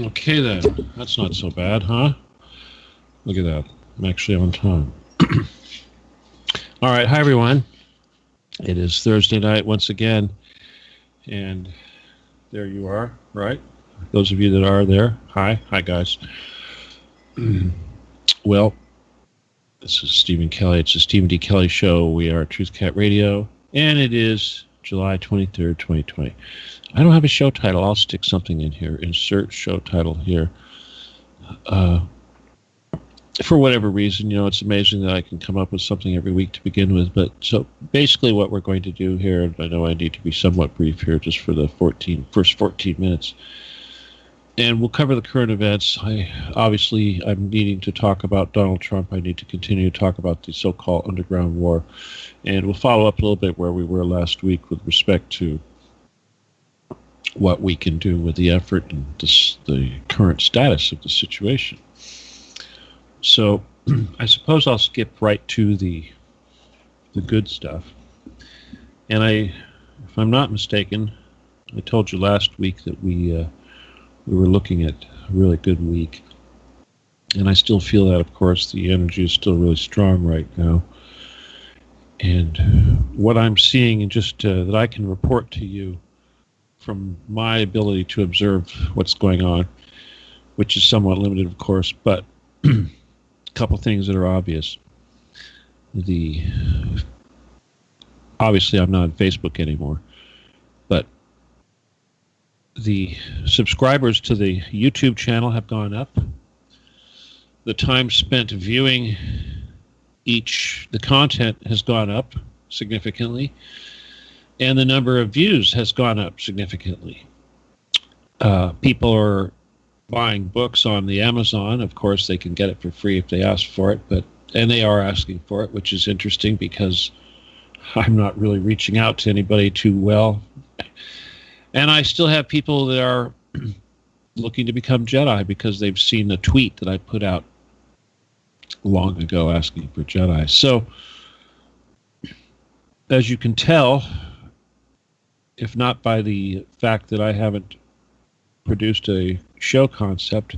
Okay then, that's not so bad, huh? Look at that. I'm actually on time. All right, hi everyone. It is Thursday night once again, and there you are, right? Those of you that are there, hi guys. Well, this is Stephen Kelley. It's the Stephen D. Kelley Show. We are Truth Cat Radio, and it is July 23rd, 2020. I don't have a show title. I'll stick something in here. Insert show title here. For whatever reason, it's amazing that I can come up with something every week to begin with. But so basically what we're going to do here, and I know I need to be somewhat brief here just for the first 14 minutes, and we'll cover the current events. I'm needing to talk about Donald Trump. I need to continue to talk about the so-called underground war. And we'll follow up a little bit where we were last week with respect to what we can do with the effort and the current status of the situation. So I suppose I'll skip right to the good stuff. And if I'm not mistaken, I told you last week that we were looking at a really good week. And I still feel that, of course, the energy is still really strong right now. And what I'm seeing, and just that I can report to you from my ability to observe what's going on, which is somewhat limited, of course, but a couple things that are obvious. Obviously, I'm not on Facebook anymore, but the subscribers to the YouTube channel have gone up. The time spent viewing the content has gone up significantly, and the number of views has gone up significantly. People are buying books on the Amazon. Of course, they can get it for free if they ask for it, and they are asking for it, which is interesting because I'm not really reaching out to anybody too well. And I still have people that are looking to become Jedi because they've seen a tweet that I put out long ago asking for Jedi. So, as you can tell, if not by the fact that I haven't produced a show concept,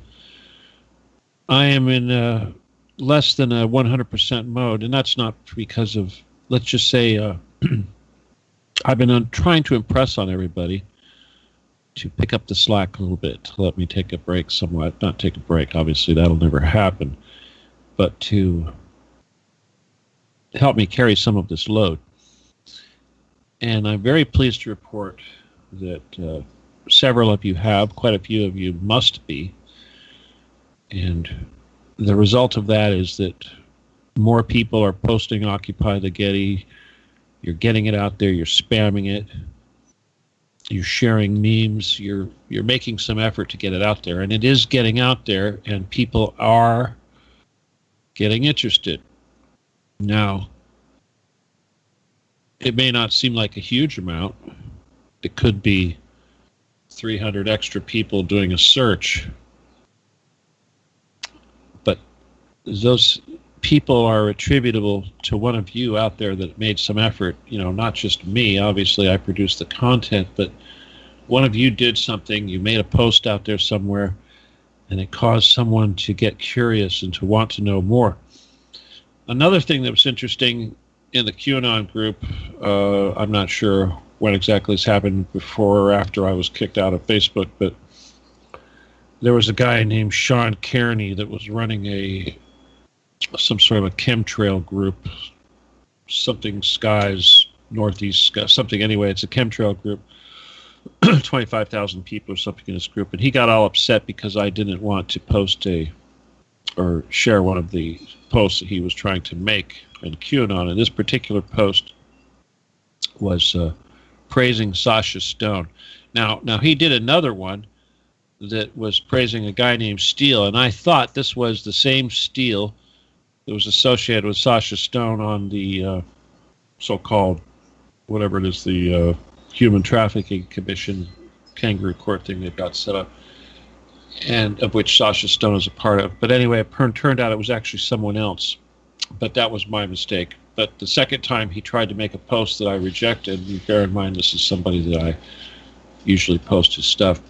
I am in less than a 100% mode, and that's not because of, let's just say, I've been trying to impress on everybody to pick up the slack a little bit, to let me take a break somewhat. Not take a break, obviously, that'll never happen, but to help me carry some of this load. And I'm very pleased to report that several of you have, quite a few of you must be, and the result of that is that more people are posting Occupy the Getty. You're getting it out there, you're spamming it, you're sharing memes, you're making some effort to get it out there, and it is getting out there, and people are getting interested. Now, it may not seem like a huge amount. It could be 300 extra people doing a search, but those people are attributable to one of you out there that made some effort. Not just me. Obviously, I produced the content, but one of you did something. You made a post out there somewhere, and it caused someone to get curious and to want to know more. Another thing that was interesting in the QAnon group, I'm not sure when exactly this happened, before or after I was kicked out of Facebook, but there was a guy named Sean Kearney that was running some sort of a chemtrail group, something Skies, Northeast, something anyway. It's a chemtrail group, 25,000 people or something in this group, and he got all upset because I didn't want to post or share one of the posts that he was trying to make in QAnon. And this particular post was praising Sasha Stone. Now he did another one that was praising a guy named Steele, and I thought this was the same Steele that was associated with Sasha Stone on the so-called, whatever it is, the Human Trafficking Commission, kangaroo court thing they've got set up, and of which Sasha Stone is a part of. But anyway, it turned out it was actually someone else. But that was my mistake. But the second time he tried to make a post that I rejected, and bear in mind this is somebody that I usually post his stuff,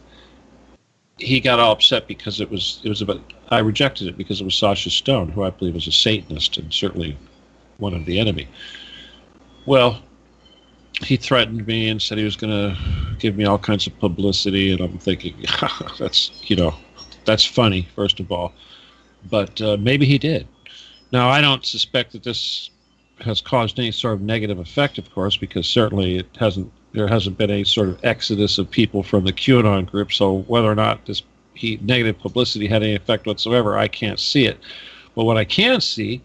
he got all upset because it was about. I rejected it because it was Sasha Stone, who I believe is a Satanist and certainly one of the enemy. Well, he threatened me and said he was going to give me all kinds of publicity, and I'm thinking, that's funny, first of all, but maybe he did. Now, I don't suspect that this has caused any sort of negative effect, of course, because certainly there hasn't been any sort of exodus of people from the QAnon group, so whether or not this negative publicity had any effect whatsoever, I can't see it. But what I can see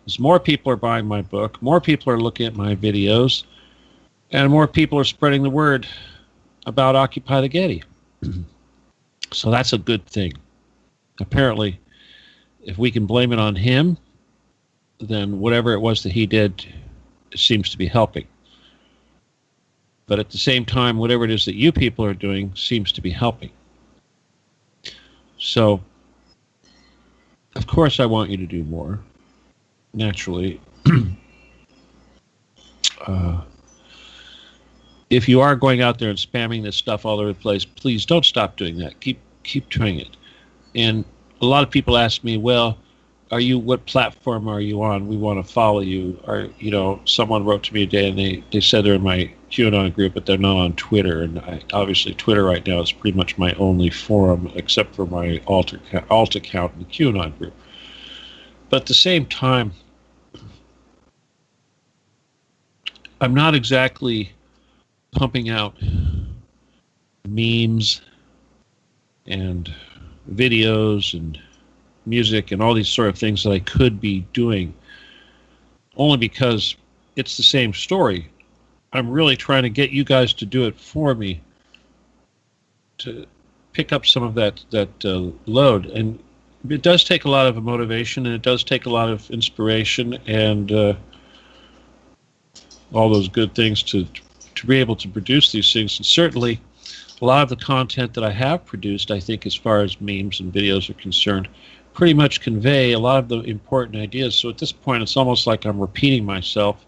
is more people are buying my book, more people are looking at my videos, and more people are spreading the word about Occupy the Getty. So that's a good thing. Apparently, if we can blame it on him, then whatever it was that he did seems to be helping. But at the same time, whatever it is that you people are doing seems to be helping. So, of course, I want you to do more, naturally. If you are going out there and spamming this stuff all over the place, please don't stop doing that. Keep doing it. And a lot of people ask me, well, what platform are you on? We want to follow you. Or, someone wrote to me today and they said they're in my QAnon group, but they're not on Twitter. And obviously Twitter right now is pretty much my only forum, except for my alt account in the QAnon group. But at the same time, I'm not exactly pumping out memes and videos and music and all these sort of things that I could be doing, only because it's the same story. I'm really trying to get you guys to do it for me, to pick up some of that load. And it does take a lot of motivation, and it does take a lot of inspiration and all those good things to be able to produce these things. And certainly a lot of the content that I have produced, I think, as far as memes and videos are concerned, pretty much convey a lot of the important ideas. So at this point, it's almost like I'm repeating myself,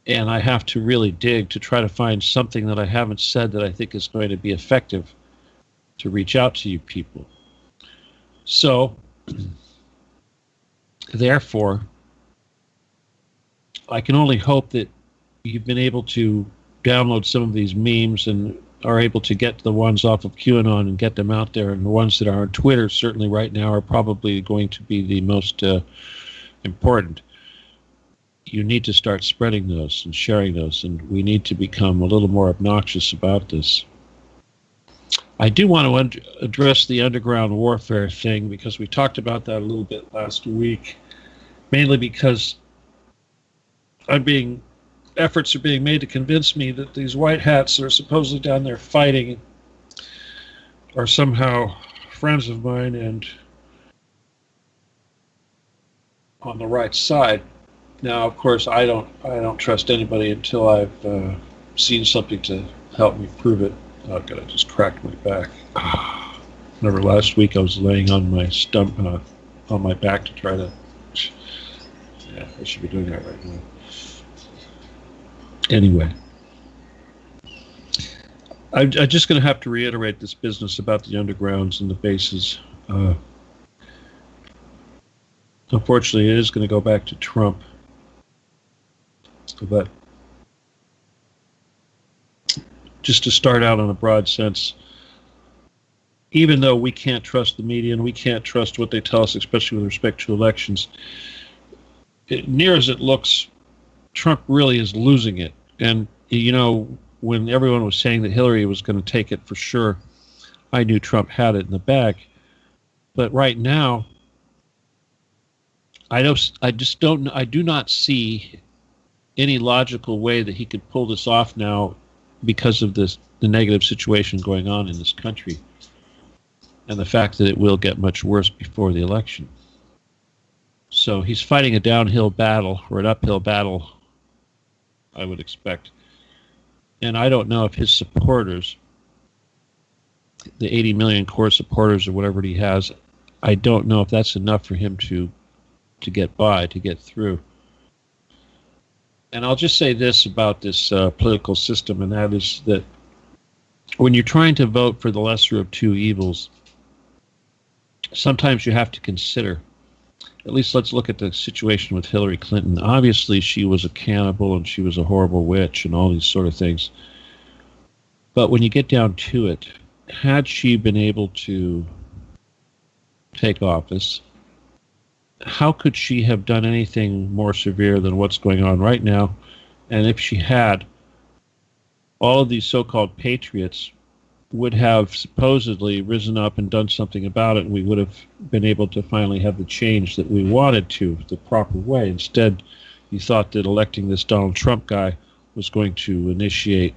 and I have to really dig to try to find something that I haven't said that I think is going to be effective to reach out to you people. So, therefore, I can only hope that you've been able to download some of these memes and are able to get the ones off of QAnon and get them out there. And the ones that are on Twitter certainly right now are probably going to be the most important. You need to start spreading those and sharing those, and we need to become a little more obnoxious about this. I do want to address the underground warfare thing, because we talked about that a little bit last week, mainly because efforts are being made to convince me that these white hats that are supposedly down there fighting are somehow friends of mine and on the right side. Now, of course, I don't trust anybody until I've seen something to help me prove it. Oh God, I just cracked my back. Remember last week I was laying on my on my back to try to. Yeah, I should be doing that right now. Anyway, I'm just going to have to reiterate this business about the undergrounds and the bases. Unfortunately, it is going to go back to Trump. But just to start out on a broad sense, even though we can't trust the media and we can't trust what they tell us, especially with respect to elections, near as it looks, Trump really is losing it. And, when everyone was saying that Hillary was going to take it for sure, I knew Trump had it in the bag. But right now, I do not see any logical way that he could pull this off now because of the negative situation going on in this country and the fact that it will get much worse before the election. So he's fighting a downhill battle, or an uphill battle, I would expect. And I don't know if his supporters, the 80 million core supporters or whatever he has, I don't know if that's enough for him to get by, to get through. And I'll just say this about this political system, and that is that when you're trying to vote for the lesser of two evils, sometimes you have to consider, at least let's look at the situation with Hillary Clinton. Obviously, she was a cannibal and she was a horrible witch and all these sort of things. But when you get down to it, had she been able to take office, how could she have done anything more severe than what's going on right now? And if she had, all of these so-called patriots would have supposedly risen up and done something about it, and we would have been able to finally have the change that we wanted to, the proper way. Instead, you thought that electing this Donald Trump guy was going to initiate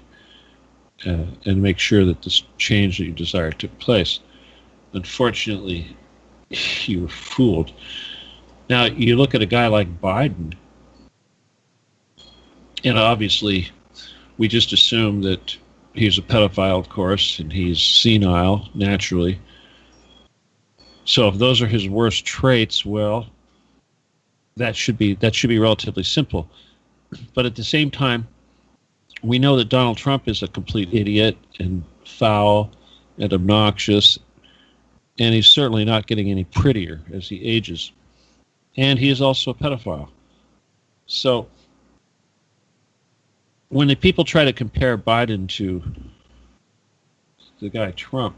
and make sure that this change that you desired took place. Unfortunately, you were fooled. Now, you look at a guy like Biden, and obviously, we just assume that he's a pedophile, of course, and he's senile, naturally. So if those are his worst traits, well, that should be relatively simple. But at the same time, we know that Donald Trump is a complete idiot and foul and obnoxious, and he's certainly not getting any prettier as he ages. And he is also a pedophile. So when the people try to compare Biden to the guy Trump,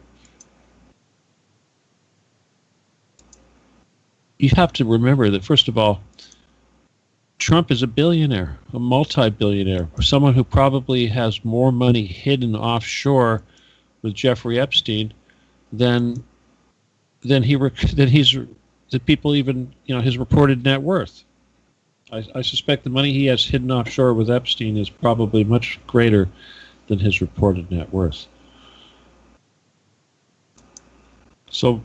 you have to remember that, first of all, Trump is a billionaire, a multi-billionaire, someone who probably has more money hidden offshore with Jeffrey Epstein than people even, his reported net worth. I suspect the money he has hidden offshore with Epstein is probably much greater than his reported net worth. So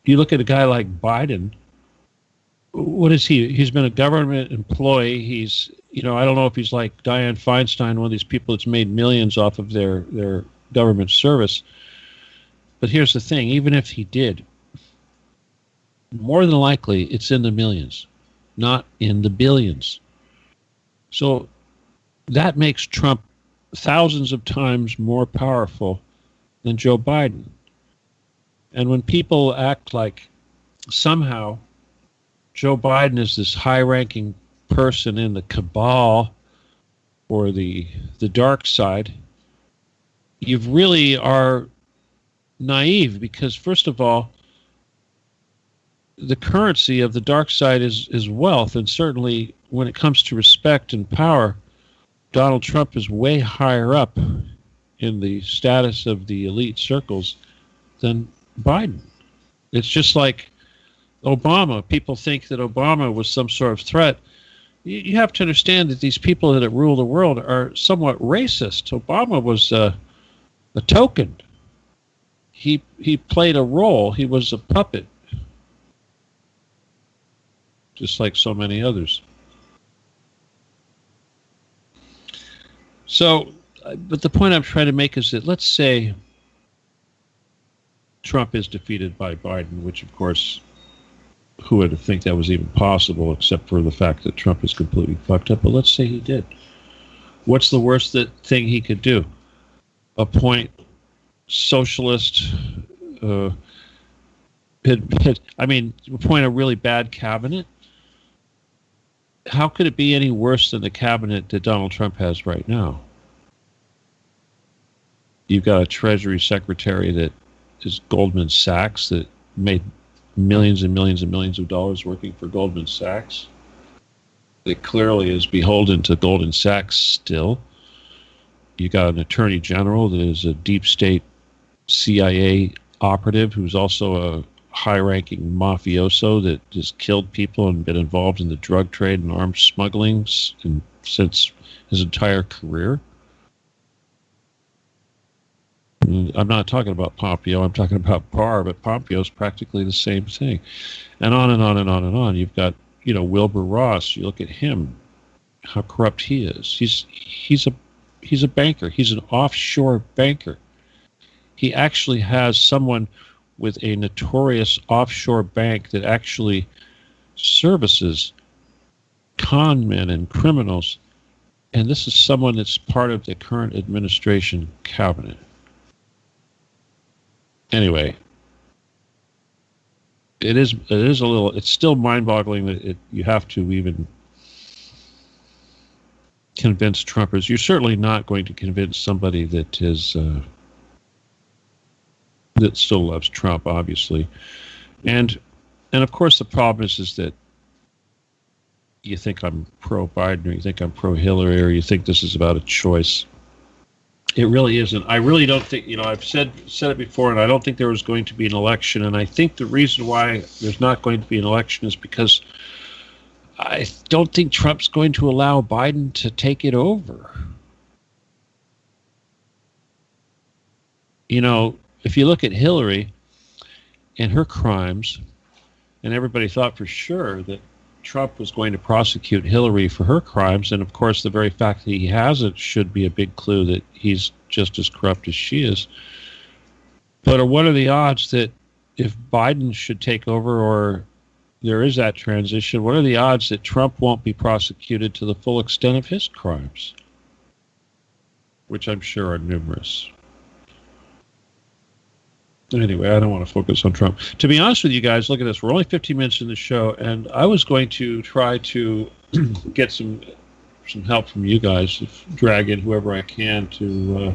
you look at a guy like Biden. What is he? He's been a government employee. He's, I don't know if he's like Dianne Feinstein, one of these people that's made millions off of their government service. But here's the thing, even if he did, more than likely it's in the millions, not in the billions. So that makes Trump thousands of times more powerful than Joe Biden. And when people act like somehow Joe Biden is this high-ranking person in the cabal or the dark side, you really are naive, because first of all, the currency of the dark side is wealth, and certainly when it comes to respect and power, Donald Trump is way higher up in the status of the elite circles than Biden. It's just like Obama. People think that Obama was some sort of threat. You have to understand that these people that rule the world are somewhat racist. Obama was a token. He played a role. He was a puppet, just like so many others. So, but the point I'm trying to make is that, let's say Trump is defeated by Biden, which of course, who would think that was even possible, except for the fact that Trump is completely fucked up. But let's say he did. What's the worst thing he could do? Appoint socialist, appoint a really bad cabinet? How could it be any worse than the cabinet that Donald Trump has right now? You've got a Treasury Secretary that is Goldman Sachs, that made millions and millions and millions of dollars working for Goldman Sachs. That clearly is beholden to Goldman Sachs still. You got an Attorney General that is a deep state CIA operative who's also a high-ranking mafioso that has killed people and been involved in the drug trade and arms smuggling since his entire career. I'm not talking about Pompeo, I'm talking about Barr, but Pompeo's practically the same thing. And on and on and on and on. You've got, Wilbur Ross. You look at him, how corrupt he is. He's a banker. He's an offshore banker. He actually has someone with a notorious offshore bank that actually services con men and criminals And this is someone that's part of the current administration cabinet. Anyway, it's still mind-boggling that you have to even convince Trumpers. You're certainly not going to convince somebody that still loves Trump, obviously. And of course the problem is that you think I'm pro-Biden, or you think I'm pro-Hillary, or you think this is about a choice. It really isn't. I really don't think, I've said it before, and I don't think there was going to be an election. And I think the reason why there's not going to be an election is because I don't think Trump's going to allow Biden to take it over. If you look at Hillary and her crimes, and everybody thought for sure that Trump was going to prosecute Hillary for her crimes, and of course the very fact that he hasn't should be a big clue that he's just as corrupt as she is. But what are the odds that if Biden should take over, or there is that transition, what are the odds that Trump won't be prosecuted to the full extent of his crimes? Which I'm sure are numerous. Anyway, I don't want to focus on Trump. To be honest with you guys, look at this. We're only 15 minutes in the show, and I was going to try to get some help from you guys, drag in whoever I can to,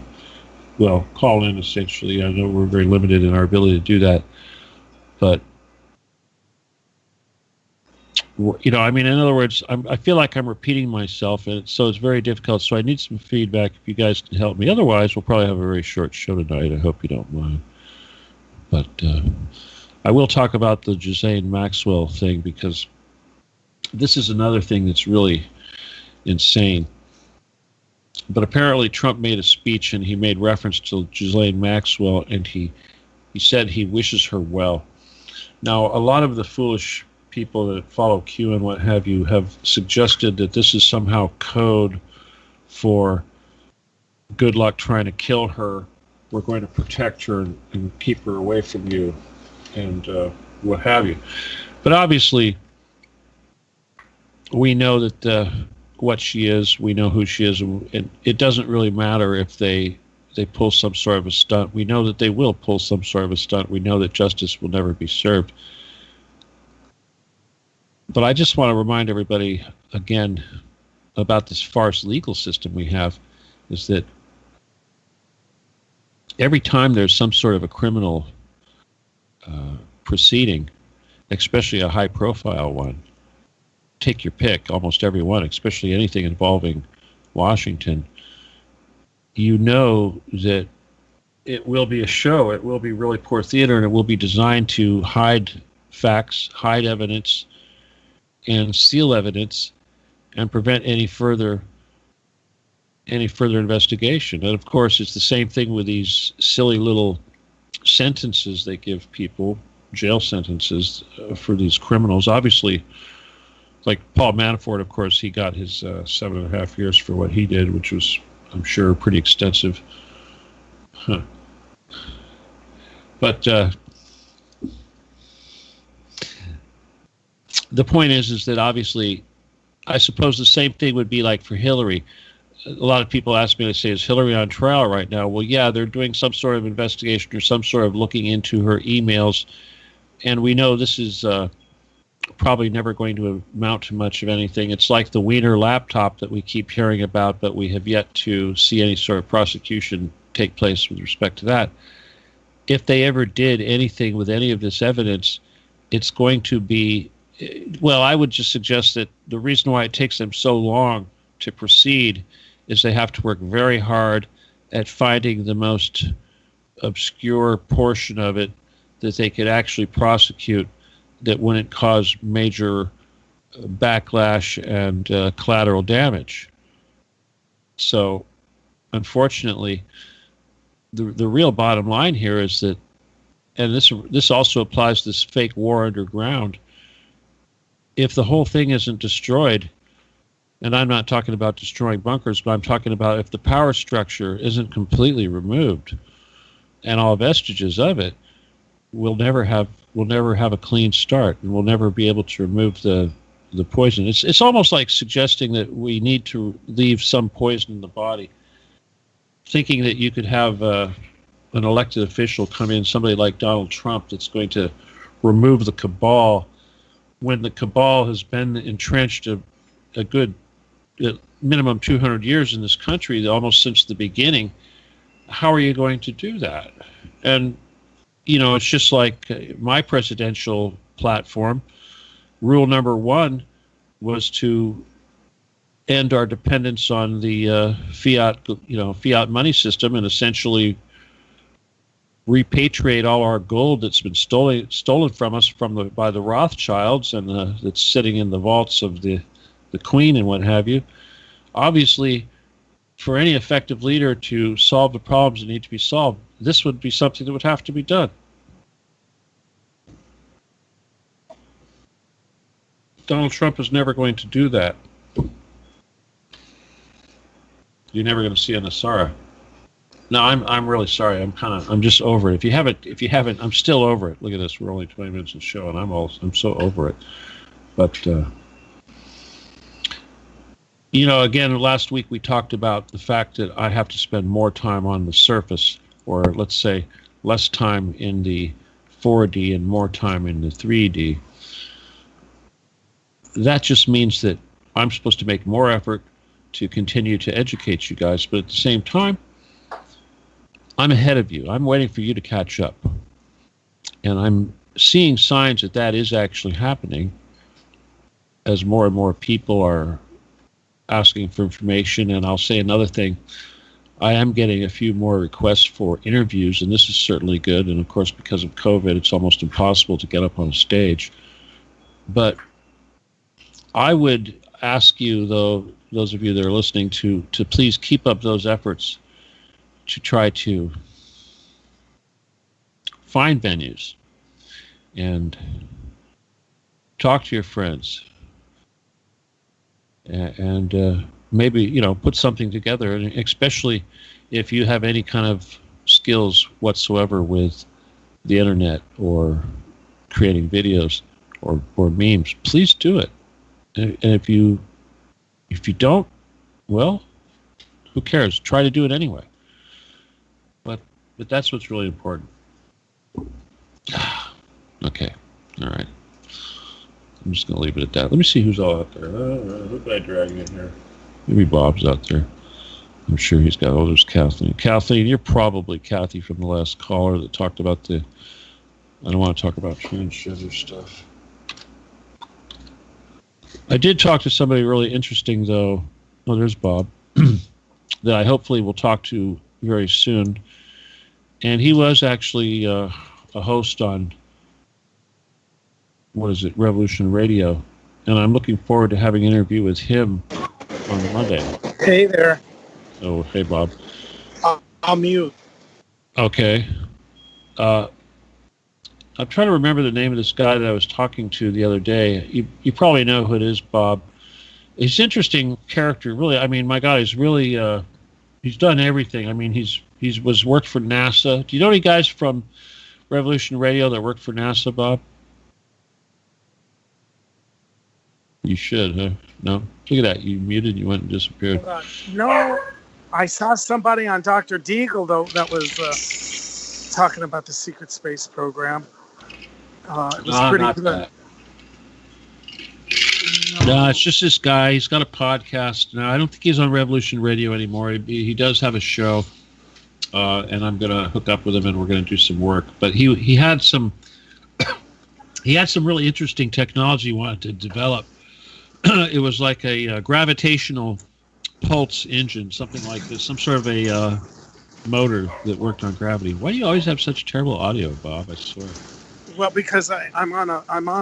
call in, essentially. I know we're very limited in our ability to do that. But, in other words, I feel like I'm repeating myself, and so it's very difficult. So I need some feedback if you guys can help me. Otherwise, we'll probably have a very short show tonight. I hope you don't mind. But I will talk about the Ghislaine Maxwell thing, because this is another thing that's really insane. But apparently Trump made a speech and he made reference to Ghislaine Maxwell, and he said he wishes her well. Now, a lot of the foolish people that follow Q and what have you have suggested that this is somehow code for good luck trying to kill her. We're going to protect her and keep her away from you, and what have you. But obviously, we know that what she is, we know who she is, and it doesn't really matter if they pull some sort of a stunt. We know that they will pull some sort of a stunt. We know that justice will never be served. But I just want to remind everybody again about this farce legal system we have, is that every time there's some sort of a criminal proceeding, especially a high-profile one, take your pick, almost every one, especially anything involving Washington, you know that it will be a show. It will be really poor theater, and it will be designed to hide facts, hide evidence, and seal evidence, and prevent any further investigation. And of course, it's the same thing with these silly little sentences they give people, jail sentences for these criminals. Obviously, like Paul Manafort, of course, he got his 7.5 years for what he did, which was, I'm sure, pretty extensive. But the point is that obviously, I suppose the same thing would be like for Hillary. A lot of people ask me, they say, is Hillary on trial right now? Well, yeah, they're doing some sort of investigation or some sort of looking into her emails. And we know this is probably never going to amount to much of anything. It's like the Wiener laptop that we keep hearing about, but we have yet to see any sort of prosecution take place with respect to that. If they ever did anything with any of this evidence, it's going to be, well, I would just suggest that the reason why it takes them so long to proceed is they have to work very hard at finding the most obscure portion of it that they could actually prosecute that wouldn't cause major backlash and collateral damage. So, unfortunately, the real bottom line here is that, and this also applies to this fake war underground, if the whole thing isn't destroyed, and I'm not talking about destroying bunkers, but I'm talking about if the power structure isn't completely removed and all vestiges of it, we'll never have a clean start, and we'll never be able to remove the the poison. It's almost like suggesting that we need to leave some poison in the body, thinking that you could have an elected official come in, somebody like Donald Trump, that's going to remove the cabal when the cabal has been entrenched a good minimum 200 years in this country, almost since the beginning. How are you going to do that? And, it's just like my presidential platform. Rule number one was to end our dependence on the fiat money system, and essentially repatriate all our gold that's been stolen from us by the Rothschilds, and that's sitting in the vaults of the Queen and what have you. Obviously, for any effective leader to solve the problems that need to be solved, this would be something that would have to be done. Donald Trump is never going to do that. You're never going to see an Asara. No, I'm really sorry. I'm just over it. If you haven't, I'm still over it. Look at this. We're only 20 minutes of the show, and I'm so over it. But again, last week we talked about the fact that I have to spend more time on the surface, or let's say less time in the 4D and more time in the 3D. That just means that I'm supposed to make more effort to continue to educate you guys, but at the same time, I'm ahead of you. I'm waiting for you to catch up. And I'm seeing signs that is actually happening as more and more people are asking for information. And I'll say another thing. I am getting a few more requests for interviews, and this is certainly good. And of course, because of COVID, it's almost impossible to get up on a stage. But I would ask you, though, those of you that are listening, to please keep up those efforts to try to find venues and talk to your friends and maybe, put something together, and especially if you have any kind of skills whatsoever with the internet or creating videos or memes, please do it. And if you don't, well, who cares? Try to do it anyway. But that's what's really important. Okay. All right. I'm just going to leave it at that. Let me see who's all out there. Who did I drag in here? Maybe Bob's out there. I'm sure he's got all those Kathleen. Kathleen, you're probably Kathy from the last caller that talked about I don't want to talk about transgender stuff. I did talk to somebody really interesting, though. Oh, there's Bob. That I hopefully will talk to very soon. And he was actually a host on, Revolution Radio. And I'm looking forward to having an interview with him on Monday. Hey there. Oh, hey, Bob. I'll mute. Okay. I'm trying to remember the name of this guy that I was talking to the other day. You probably know who it is, Bob. He's an interesting character, really. I mean, my God, he's really he's done everything. I mean, he's worked for NASA. Do you know any guys from Revolution Radio that worked for NASA, Bob? You should, huh? No? Look at that. You muted, you went and disappeared. No, I saw somebody on Dr. Deagle, though, that was talking about the secret space program. It was pretty good. No, it's just this guy. He's got a podcast. Now, I don't think he's on Revolution Radio anymore. He does have a show, and I'm going to hook up with him, and we're going to do some work. But he had some really interesting technology he wanted to develop. It was like a gravitational pulse engine, something like this, some sort of a motor that worked on gravity. Why do you always have such terrible audio, Bob? I swear. Well, because I'm on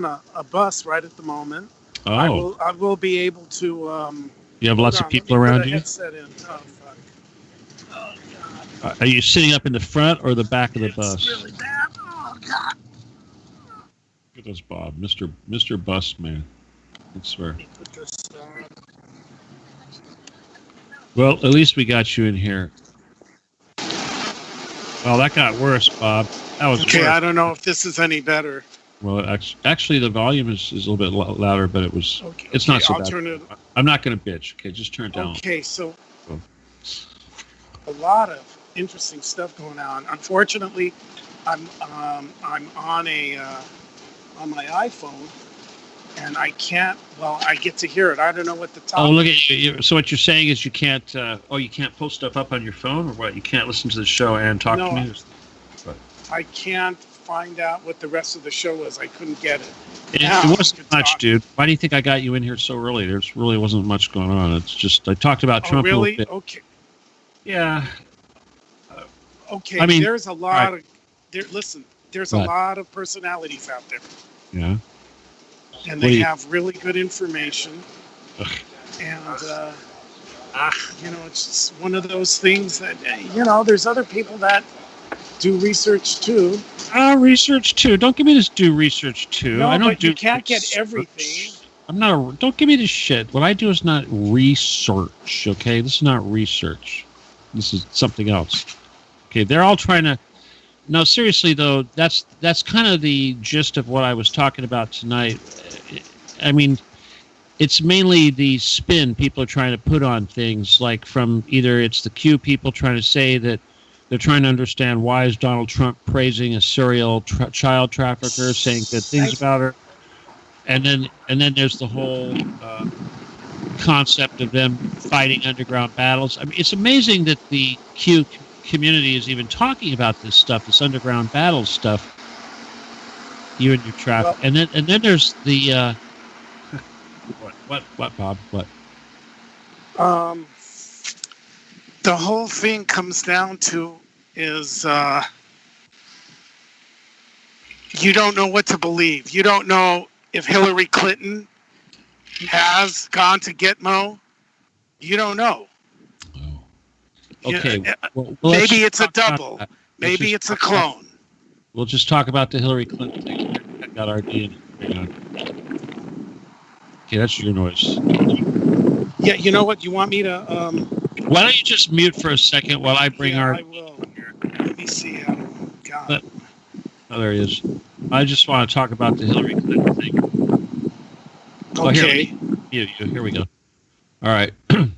a bus right at the moment. Oh. I will be able to. You have lots of people around you? Oh, fuck. Oh, God. Are you sitting up in the front or the back of the bus? It's really bad. Oh, God. Look at this, Bob. Mr. Bus Man. I swear. Well, at least we got you in here. Oh, that got worse, Bob. That was okay. worse. I don't know if this is any better. Well, actually, the volume is a little bit louder, but it's not so I'll bad. turn it. I'm not going to bitch. Okay, just turn it down. Okay, so a lot of interesting stuff going on. Unfortunately, I'm on on my iPhone, and I can't. Well, I get to hear it. I don't know what the top. Oh, look at you! So what you're saying is you can't. You can't pull stuff up on your phone, or what? You can't listen to the show and talk to me. I can't find out what the rest of the show was. I couldn't get it. It wasn't much, dude. Why do you think I got you in here so early? There's really wasn't much going on. It's just I talked about Trump a little bit. Okay. Yeah. Okay. I mean, there's a lot of. Listen, there's a lot of personalities out there. Yeah. And they have really good information. And it's just one of those things that there's other people that do research too. Research too. Don't give me this do research too. No, I don't but you can't get everything. Don't give me this shit. What I do is not research, okay? This is not research. This is something else. Okay, they're all trying to... No, seriously, though, that's kind of the gist of what I was talking about tonight. I mean, it's mainly the spin people are trying to put on things, like from either it's the Q people trying to say that they're trying to understand why is Donald Trump praising a serial child trafficker, saying good things about her, and then there's the whole concept of them fighting underground battles. I mean, it's amazing that the Q community is even talking about this stuff, this underground battle stuff. You and your traffic, and then there's the what Bob? What? The whole thing comes down to is you don't know what to believe. You don't know if Hillary Clinton has gone to Gitmo. You don't know. Oh. Okay. Maybe it's a double. Maybe it's a clone. We'll just talk about the Hillary Clinton thing. I got our DNA. Okay, that's your noise. Yeah, you know what? You want me to... Why don't you just mute for a second while I bring our... I will. Let me see how... God. Oh, there he is. I just want to talk about the Hillary Clinton thing. Okay. Here we go. All right. I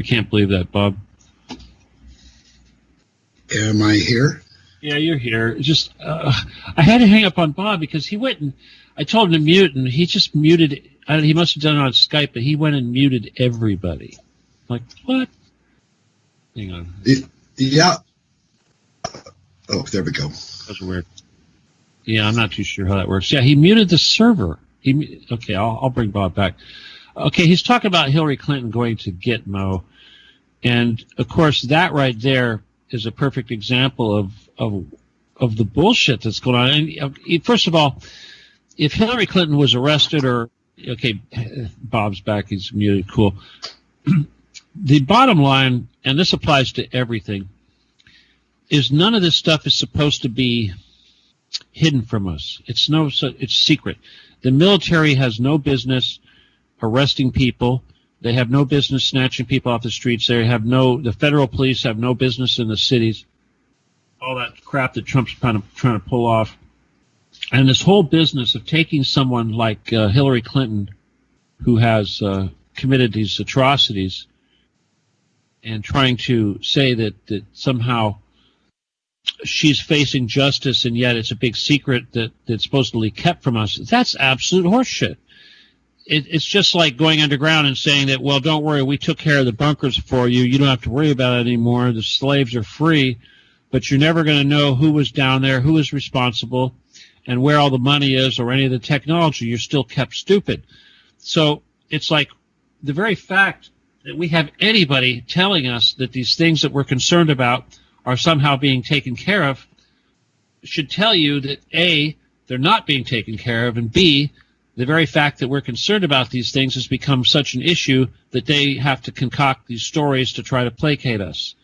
can't believe that, Bob. Am I here? Yeah, you're here. It's just, I had to hang up on Bob because he went and I told him to mute, and he just muted. He must have done it on Skype, but he went and muted everybody. Like, what? Hang on. Yeah. Oh, there we go. That's weird. Yeah, I'm not too sure how that works. Yeah, he muted the server. Okay, I'll bring Bob back. Okay, he's talking about Hillary Clinton going to Gitmo, and of course that right there is a perfect example of the bullshit that's going on. And first of all, if Hillary Clinton was arrested, Bob's back, he's muted, cool. The bottom line, and this applies to everything, is none of this stuff is supposed to be hidden from us. It's secret. The military has no business arresting people. They have no business snatching people off the streets. The federal police have no business in the cities. All that crap that Trump's trying to pull off. And this whole business of taking someone like Hillary Clinton, who has committed these atrocities, and trying to say that somehow she's facing justice, and yet it's a big secret that's supposedly kept from us. That's absolute horseshit. It's just like going underground and saying that, well, don't worry, we took care of the bunkers for you. You don't have to worry about it anymore. The slaves are free, but you're never going to know who was down there, who was responsible, and where all the money is or any of the technology. You're still kept stupid. So it's like the very fact that we have anybody telling us that these things that we're concerned about are somehow being taken care of should tell you that, A, they're not being taken care of, and B, the very fact that we're concerned about these things has become such an issue that they have to concoct these stories to try to placate us.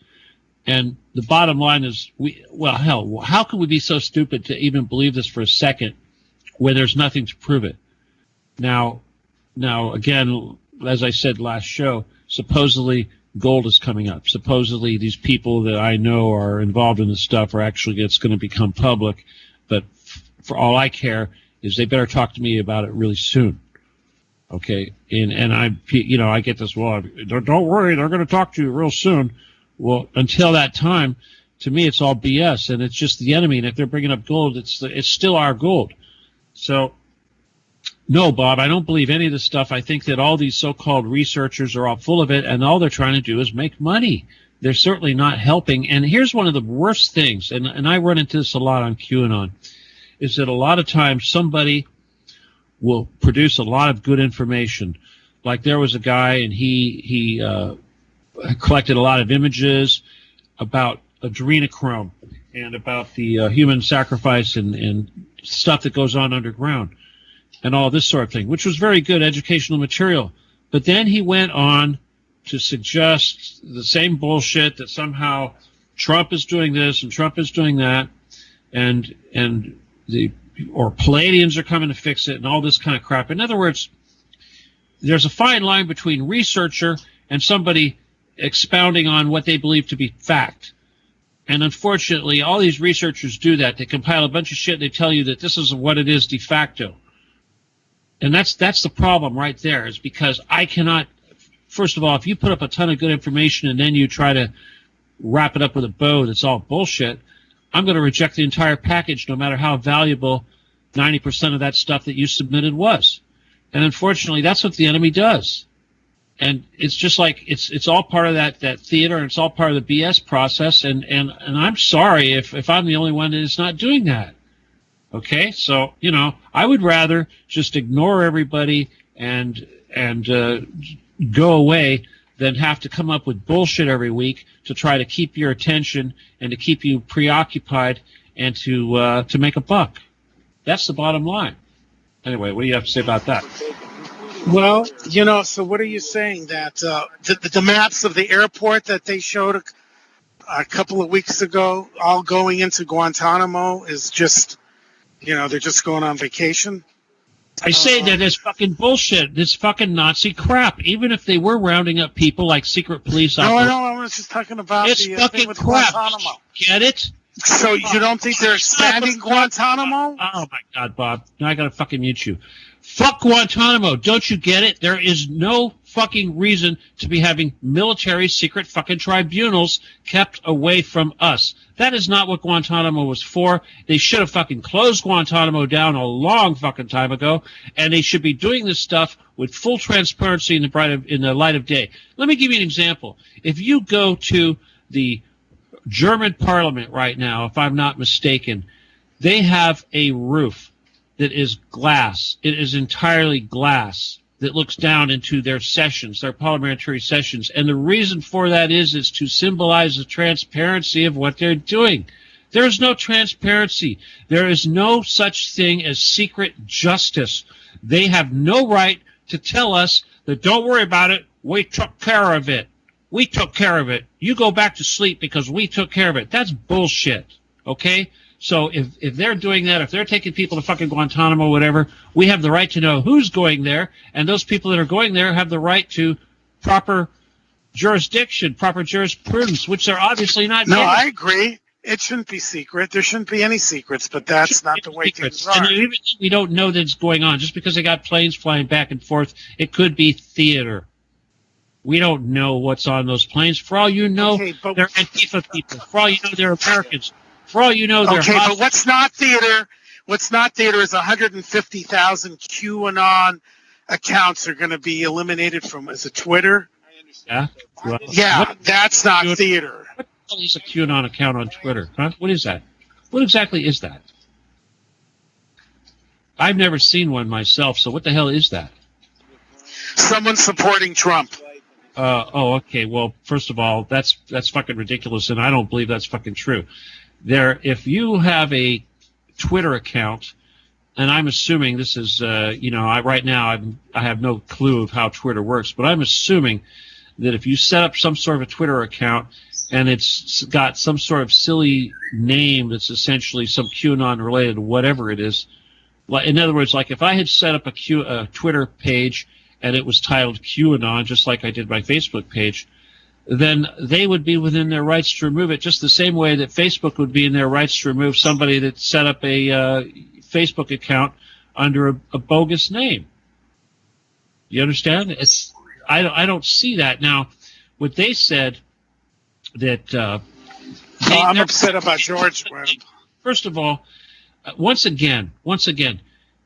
And the bottom line is, how could we be so stupid to even believe this for a second when there's nothing to prove it? Now, again, as I said last show, supposedly gold is coming up. Supposedly these people that I know are involved in this stuff it's going to become public. But for all I care is they better talk to me about it really soon. Okay, and I get this. Well, don't worry, they're going to talk to you real soon. Well, until that time, to me, it's all BS, and it's just the enemy. And if they're bringing up gold, it's still our gold. So, no, Bob, I don't believe any of this stuff. I think that all these so-called researchers are all full of it, and all they're trying to do is make money. They're certainly not helping. And here's one of the worst things, and I run into this a lot on QAnon, is that a lot of times somebody will produce a lot of good information. Like there was a guy, and he collected a lot of images about adrenochrome and about the human sacrifice and stuff that goes on underground and all this sort of thing, which was very good educational material. But then he went on to suggest the same bullshit that somehow Trump is doing this and Trump is doing that, and Palladians are coming to fix it and all this kind of crap. In other words, there's a fine line between researcher and somebody expounding on what they believe to be fact. And unfortunately, all these researchers do that. They compile a bunch of shit. They tell you that this is what it is de facto. And that's the problem right there, is because I cannot, first of all, if you put up a ton of good information and then you try to wrap it up with a bow that's all bullshit, I'm going to reject the entire package no matter how valuable 90% of that stuff that you submitted was. And unfortunately, that's what the enemy does. And it's just like it's all part of that theater, and it's all part of the BS process. And I'm sorry if I'm the only one that is not doing that. Okay, so I would rather just ignore everybody and go away than have to come up with bullshit every week to try to keep your attention and to keep you preoccupied and to make a buck. That's the bottom line. Anyway, what do you have to say about that? Well, so what are you saying? That the maps of the airport that they showed a couple of weeks ago, all going into Guantanamo, is just, they're just going on vacation? I say that it's fucking bullshit. This fucking Nazi crap. Even if they were rounding up people like secret police officers. No, I was just talking about it's the fucking thing with crap. Guantanamo. Get it? So you don't think they're expanding Guantanamo? Oh, my God, Bob. Now I got to fucking mute you. Fuck Guantanamo. Don't you get it? There is no fucking reason to be having military secret fucking tribunals kept away from us. That is not what Guantanamo was for. They should have fucking closed Guantanamo down a long fucking time ago, and they should be doing this stuff with full transparency in the light of day. Let me give you an example. If you go to the German parliament right now, if I'm not mistaken, they have a roof that is glass. It is entirely glass that looks down into their sessions, their parliamentary sessions. And the reason for that is to symbolize the transparency of what they're doing. There is no transparency. There is no such thing as secret justice. They have no right to tell us that don't worry about it, we took care of it. We took care of it. You go back to sleep because we took care of it. That's bullshit, okay? So if they're doing that, if they're taking people to fucking Guantanamo or whatever, we have the right to know who's going there, and those people that are going there have the right to proper jurisdiction, proper jurisprudence, which they're obviously not getting. No, I agree. It shouldn't be secret. There shouldn't be any secrets, but that's not the way things are. And even we don't know that it's going on. Just because they got planes flying back and forth, it could be theater. We don't know what's on those planes. For all you know, they're Antifa people. For all you know, they're Americans. For all you know, they're okay, but what's not theater? What's not theater is 150,000 QAnon accounts are going to be eliminated from Twitter. Yeah, well, yeah, that's not theater. What is a QAnon account on Twitter? Huh? What is that? What exactly is that? I've never seen one myself, so what the hell is that? Someone supporting Trump. Okay. Well, first of all, that's fucking ridiculous, and I don't believe that's fucking true. If you have a Twitter account, and I'm assuming this is, right now I have no clue of how Twitter works, but I'm assuming that if you set up some sort of a Twitter account and it's got some sort of silly name that's essentially some QAnon related, whatever it is, like in other words, like if I had set up a Twitter page and it was titled QAnon, just like I did my Facebook page, then they would be within their rights to remove it, just the same way that Facebook would be in their rights to remove somebody that set up a Facebook account under a bogus name. You understand? I don't see that. Now, what they said that I'm upset about George. First of all, once again,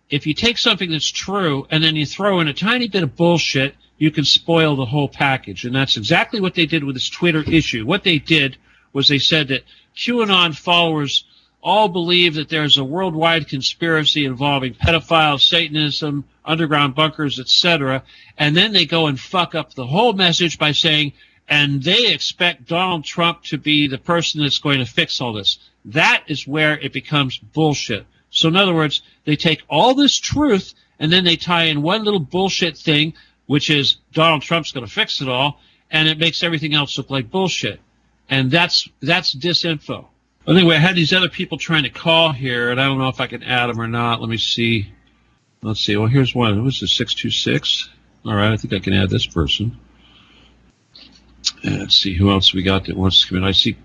if you take something that's true and then you throw in a tiny bit of bullshit, you can spoil the whole package. And that's exactly what they did with this Twitter issue. What they did was they said that QAnon followers all believe that there's a worldwide conspiracy involving pedophiles, Satanism, underground bunkers, etc. And then they go and fuck up the whole message by saying, and they expect Donald Trump to be the person that's going to fix all this. That is where it becomes bullshit. So in other words, they take all this truth and then they tie in one little bullshit thing, which is Donald Trump's going to fix it all, and it makes everything else look like bullshit. And that's disinfo. Anyway, I had these other people trying to call here, and I don't know if I can add them or not. Let me see. Let's see. Well, here's one. Who's this? 626. All right, I think I can add this person. And let's see who else we got that wants to come in. I see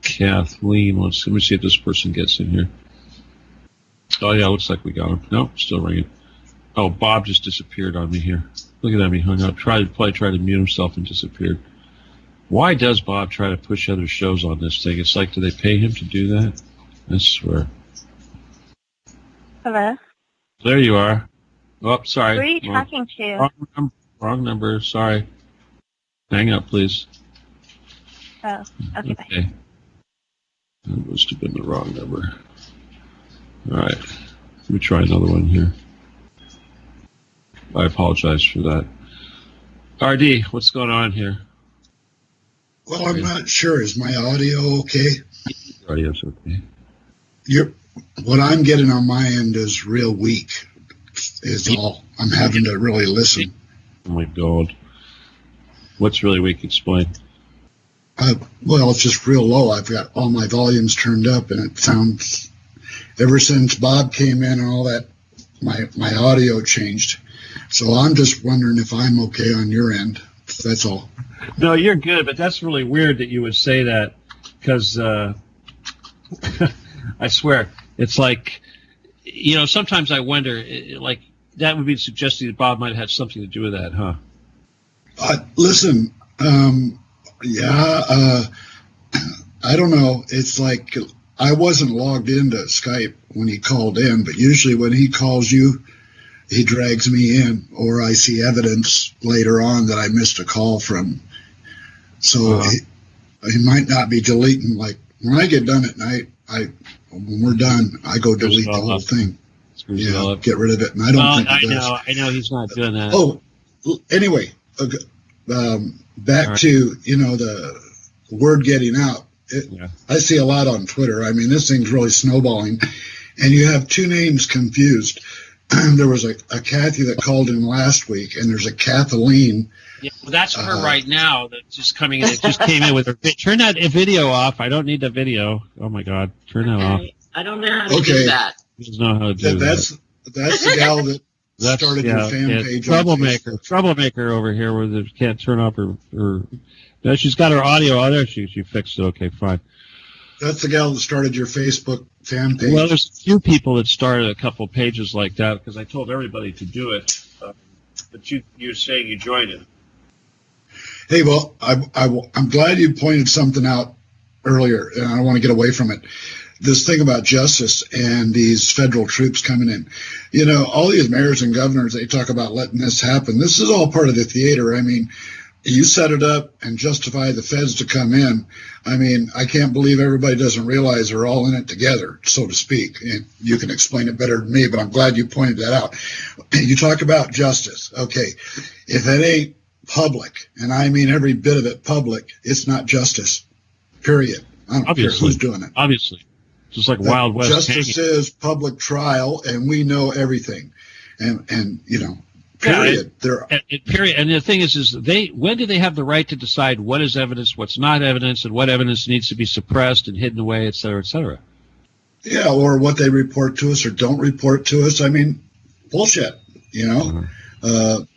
Kathleen. Let me see if this person gets in here. Oh, yeah, looks like we got him. Nope, still ringing. Oh, Bob just disappeared on me here. Look at that, he hung up. Tried to mute himself and disappeared. Why does Bob try to push other shows on this thing? It's like, do they pay him to do that? I swear. Hello? There you are. Oh, sorry. Who are you talking to? Wrong number. Sorry. Hang up, please. Oh, okay. Okay. That must have been the wrong number. All right. Let me try another one here. I apologize for that. RD, what's going on here? Well, I'm not sure. Is my audio okay? Audio's okay. What I'm getting on my end is real weak. Is all. I'm having to really listen. Oh my God. What's really weak? Explain. Well, it's just real low. I've got all my volumes turned up, and it sounds. Ever since Bob came in and all that, my audio changed. So I'm just wondering if I'm okay on your end. That's all. No, you're good, but that's really weird that you would say that, because I swear, it's like, sometimes I wonder, like, that would be suggesting that Bob might have had something to do with that, huh? Listen, I don't know. It's like I wasn't logged into Skype when he called in, but usually when he calls you, he drags me in, or I see evidence later on that I missed a call from. So he might not be deleting. Like when I get done at night, when we're done, I go delete the whole thing. Yeah, get rid of it. And I don't think he does. I know he's not doing that. Oh, anyway, back to the word getting out. I see a lot on Twitter. I mean, this thing's really snowballing, and you have two names confused. There was a Kathy that called in last week, and there's a Kathleen. Yeah, well, that's her right now. That's just coming in. It just came in with her. Turn that video off. I don't need the video. Oh my God, turn that off. I don't know how to do that. He doesn't know how to do that. That's the gal that started your fan page. Troublemaker over here, where they can't turn off her. No, she's got her audio on there. She fixed it. Okay, fine. That's the gal that started your Facebook fan page. Well, there's a few people that started a couple pages like that because I told everybody to do it. But you're saying you joined it. Hey, well, I'm glad you pointed something out earlier, and I don't want to get away from it. This thing about justice and these federal troops coming in. All these mayors and governors, they talk about letting this happen. This is all part of the theater. I mean, you set it up and justify the feds to come in. I mean, I can't believe everybody doesn't realize they're all in it together, so to speak. And you can explain it better than me, but I'm glad you pointed that out. You talk about justice. Okay, if it ain't public, and I mean every bit of it public, it's not justice, period. I don't care who's doing it. Obviously. Just like Wild West. Justice is public trial, and we know everything. And period. Period. And the thing is when do they have the right to decide what is evidence, what's not evidence, and what evidence needs to be suppressed and hidden away, et cetera, et cetera? Yeah, or what they report to us or don't report to us. I mean, bullshit,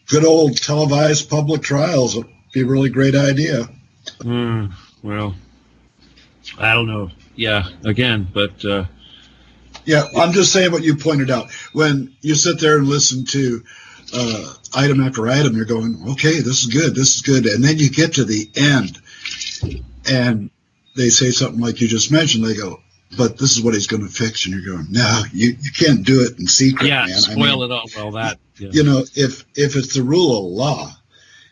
Good old televised public trials would be a really great idea. Well, I don't know. Yeah, again, but Yeah, I'm just saying what you pointed out. When you sit there and listen to item after item, you're going, okay, this is good. And then you get to the end, and they say something like you just mentioned. They go, but this is what he's going to fix. And you're going, no, you can't do it in secret, man. Spoil it all. Well, that. Yeah. You know, if it's the rule of law,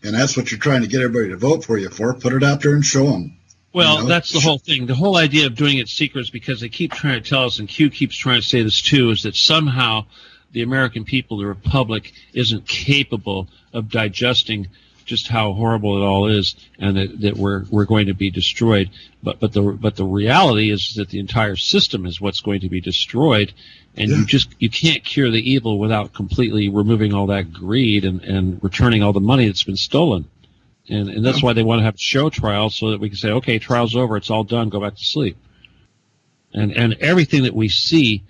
and that's what you're trying to get everybody to vote for you for, put it out there and show them. Well, that's the whole thing. The whole idea of doing it secret is because they keep trying to tell us, and Q keeps trying to say this too, is that somehow the American people, the Republic, isn't capable of digesting just how horrible it all is, and that we're going to be destroyed. But the reality is that the entire system is what's going to be destroyed, and you can't cure the evil without completely removing all that greed and returning all the money that's been stolen. And that's why they want to have show trials, so that we can say, okay, trial's over, it's all done, go back to sleep. And everything that we see,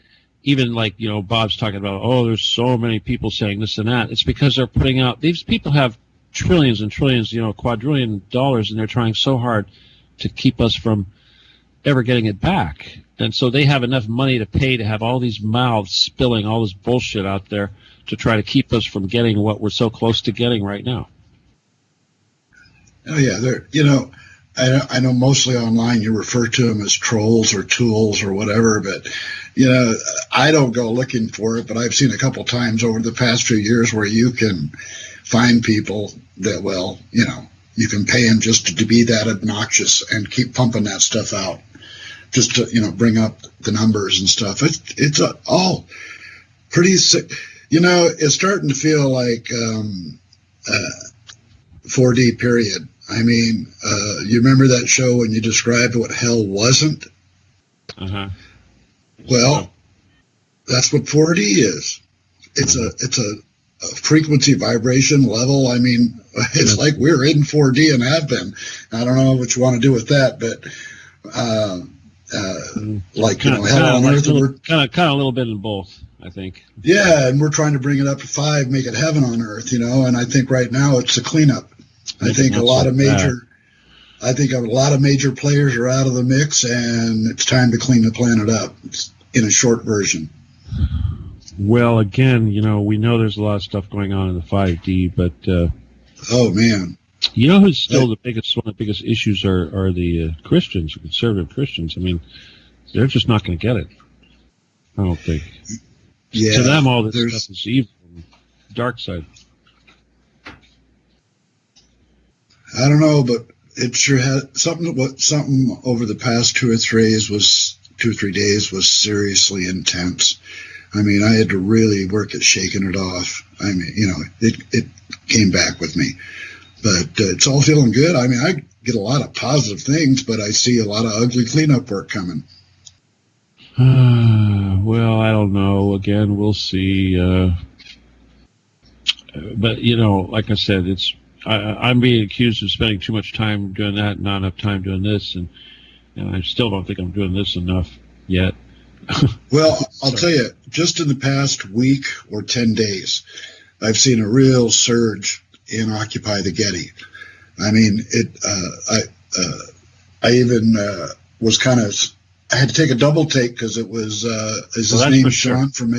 even like, you know, Bob's talking about, oh, there's so many people saying this and that. It's because they're putting out, these people have trillions and trillions, you know, quadrillion dollars, and they're trying so hard to keep us from ever getting it back. And so they have enough money to pay to have all these mouths spilling all this bullshit out there to try to keep us from getting what we're so close to getting right now. Oh yeah, you know, I know mostly online you refer to them as trolls or tools or whatever, but you know, I don't go looking for it, but I've seen a couple times over the past few years where you can find people that, well, you know, you can pay them just to be that obnoxious and keep pumping that stuff out, just to, you know, bring up the numbers and stuff. It's all pretty sick. You know, it's starting to feel like 4D period. I mean, you remember that show when you described what hell wasn't? Uh-huh. Well, that's what 4D is. It's a frequency vibration level. I mean, it's like we're in 4D and have been. I don't know what you want to do with that, but like, you know, hell on earth. We're kind of a little bit in both, I think. Yeah, and we're trying to bring it up to 5, make it heaven on earth, you know. And I think right now it's a cleanup. I think a lot of major players are out of the mix, and it's time to clean the planet up. In a short version. Well, again, you know, we know there's a lot of stuff going on in the 5D, but oh man, you know who's still one of the biggest issues are the Christians, conservative Christians. I mean, they're just not going to get it. I don't think. Yeah, to them, all this stuff is evil, and dark side. I don't know, but it sure had something over the past 2 or 3 days was seriously intense. I mean, I had to really work at shaking it off. I mean, you know, it came back with me, but it's all feeling good. I mean, I get a lot of positive things, but I see a lot of ugly cleanup work coming. Well, I don't know. Again, we'll see. But you know, like I said, I'm being accused of spending too much time doing that, and not enough time doing this, and I still don't think I'm doing this enough yet. Well, I'll tell you, just in the past week or 10 days, I've seen a real surge in Occupy the Getty. I mean, I even was kind of, I had to take a double take because it was, is his name Sean from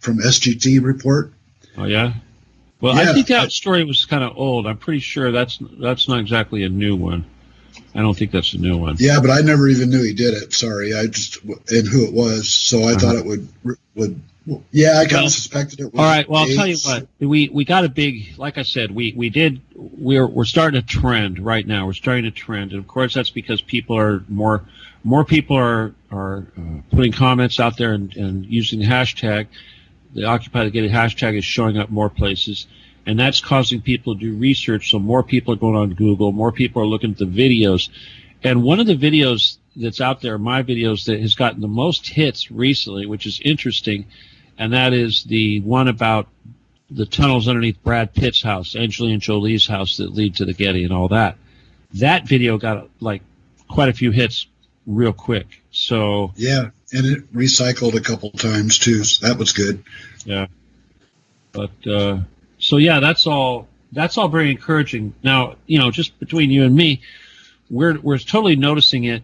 SGT Report? Oh, yeah? Well, yeah, I think that story was kind of old. I'm pretty sure that's not exactly a new one. I don't think that's a new one. Yeah, but I never even knew he did it. Sorry, and who it was. So I thought it would. Yeah, I kind of suspected it. All right. Well, I'll tell you what. We got a big. Like I said, we're starting a trend right now. We're starting a trend, and of course that's because people are more people are putting comments out there and using the hashtag. The Occupy the Getty hashtag is showing up more places, and that's causing people to do research. So more people are going on Google, more people are looking at the videos. And one of the videos that's out there, my videos, that has gotten the most hits recently, which is interesting, and that is the one about the tunnels underneath Brad Pitt's house, Angelina Jolie's house that lead to the Getty and all that. That video got like quite a few hits real quick. So yeah. And it recycled a couple times too, so that was good. Yeah, but so yeah, that's all very encouraging. Now, you know, just between you and me, we're totally noticing it.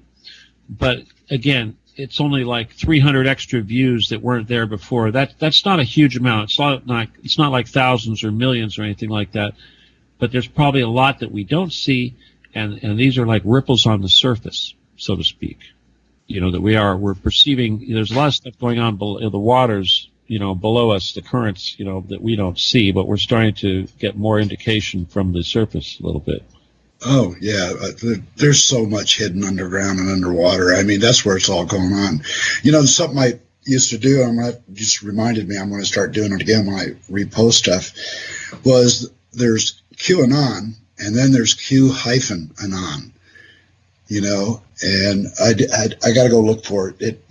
But again, it's only like 300 extra views that weren't there before. That's not a huge amount. It's not like thousands or millions or anything like that. But there's probably a lot that we don't see, and these are like ripples on the surface, so to speak. That we're perceiving. There's a lot of stuff going on below the waters, below us, the currents, that we don't see, but we're starting to get more indication from the surface a little bit. Oh, yeah. There's so much hidden underground and underwater. I mean, that's where it's all going on. Something I used to do, just reminded me I'm going to start doing it again when I repost stuff, was there's QAnon, and then there's Q-Anon, and I got to go look for it.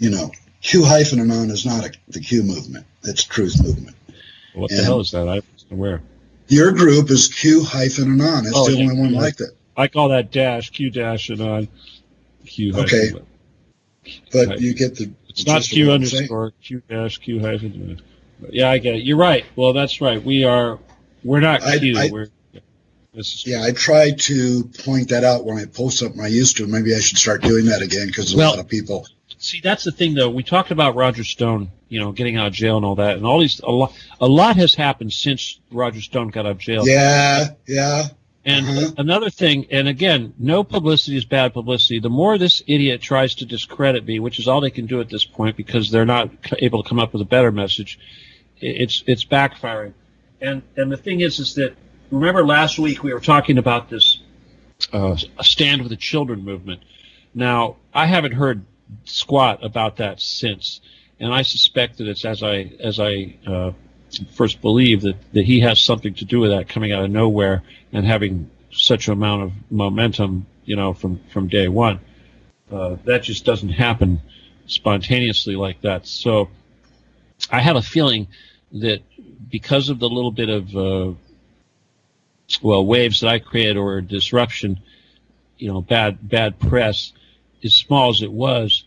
Q-Anon is not the Q movement. It's Truth Movement. What the hell is that? I'm aware. Your group is Q-Anon. It's the only one like that. I call that dash, Q-Anon. Q. Okay. But you get the... It's not Q underscore, Q-, Q-. Yeah, I get it. You're right. Well, that's right. We're not Q. I try to point that out when I post something I used to. Maybe I should start doing that again because a lot of people... See, that's the thing, though. We talked about Roger Stone, getting out of jail and all that, and a lot has happened since Roger Stone got out of jail. Yeah. And another thing, and again, no publicity is bad publicity. The more this idiot tries to discredit me, which is all they can do at this point because they're not able to come up with a better message, it's backfiring. And the thing is that, remember last week we were talking about this Stand with the Children movement. Now, I haven't heard squat about that since, and I suspect that it's as I first believe that he has something to do with that, coming out of nowhere and having such an amount of momentum, from day one. That just doesn't happen spontaneously like that. So I have a feeling that because of the little bit of waves that I created or disruption, bad press, as small as it was,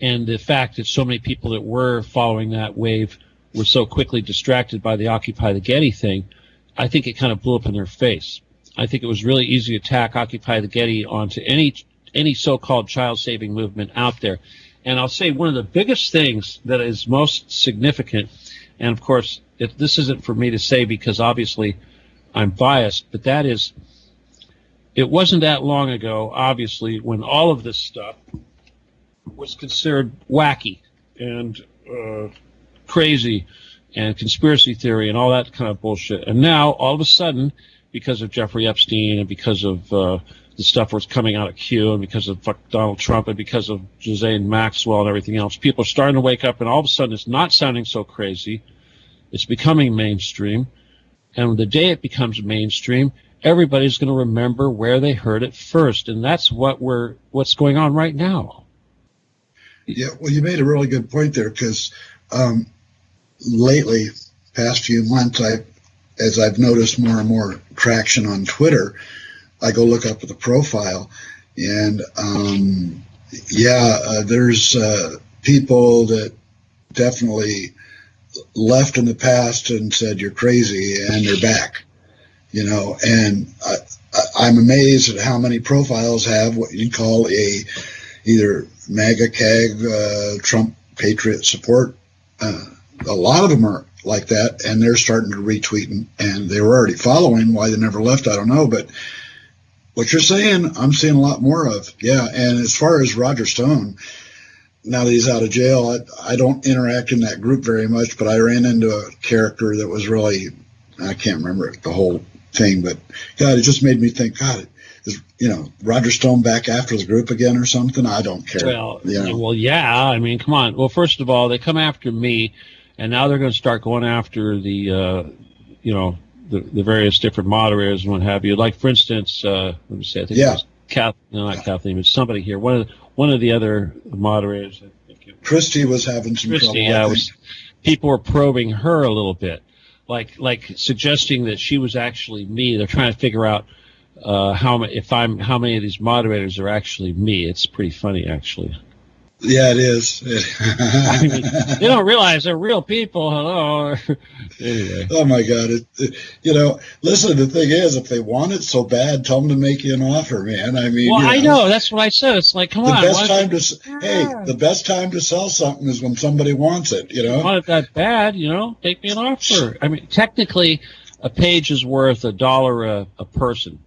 and the fact that so many people that were following that wave were so quickly distracted by the Occupy the Getty thing, I think it kind of blew up in their face. I think it was really easy to tack Occupy the Getty onto any so-called child-saving movement out there. And I'll say one of the biggest things that is most significant, and of course, this isn't for me to say because obviously I'm biased, but that is, it wasn't that long ago, obviously, when all of this stuff was considered wacky and crazy and conspiracy theory and all that kind of bullshit. And now, all of a sudden, because of Jeffrey Epstein and because of the stuff was coming out of Q and because of Donald Trump and because of Ghislaine Maxwell and everything else, people are starting to wake up, and all of a sudden it's not sounding so crazy. It's becoming mainstream. And the day it becomes mainstream, everybody's going to remember where they heard it first. And that's what's going on right now. Yeah, well, you made a really good point there because lately, past few months, as I've noticed more and more traction on Twitter, I go look up at the profile, and there's people that definitely left in the past and said you're crazy, and they're back, and I'm amazed at how many profiles have what you call either MAGA, CAG, Trump Patriot support. A lot of them are like that, and they're starting to retweet, and they were already following. Why they never left, I don't know. But what you're saying, I'm seeing a lot more of. Yeah, and as far as Roger Stone, now that he's out of jail, I don't interact in that group very much, but I ran into a character that was really, I can't remember the whole thing, but God, it just made me think, God, is Roger Stone back after the group again or something? I don't care. Well, yeah. I mean, come on. Well, first of all, they come after me, and now they're going to start going after the various different moderators and what have you. Like, for instance, let me say, I think it was not Kathleen, but somebody here. One of the other moderators. Christy was having some trouble. Yeah, people were probing her a little bit, like suggesting that she was actually me. They're trying to figure out how many of these moderators are actually me. It's pretty funny, actually. Yeah, it is. I mean, they don't realize they're real people. Hello. Anyway. Oh my God! Listen. The thing is, if they want it so bad, tell them to make you an offer, man. I mean, Well, I know. That's what I said. It's like, come on. The best time to sell something is when somebody wants it. You want it that bad? Make me an offer. I mean, technically, a page is worth $1 a person.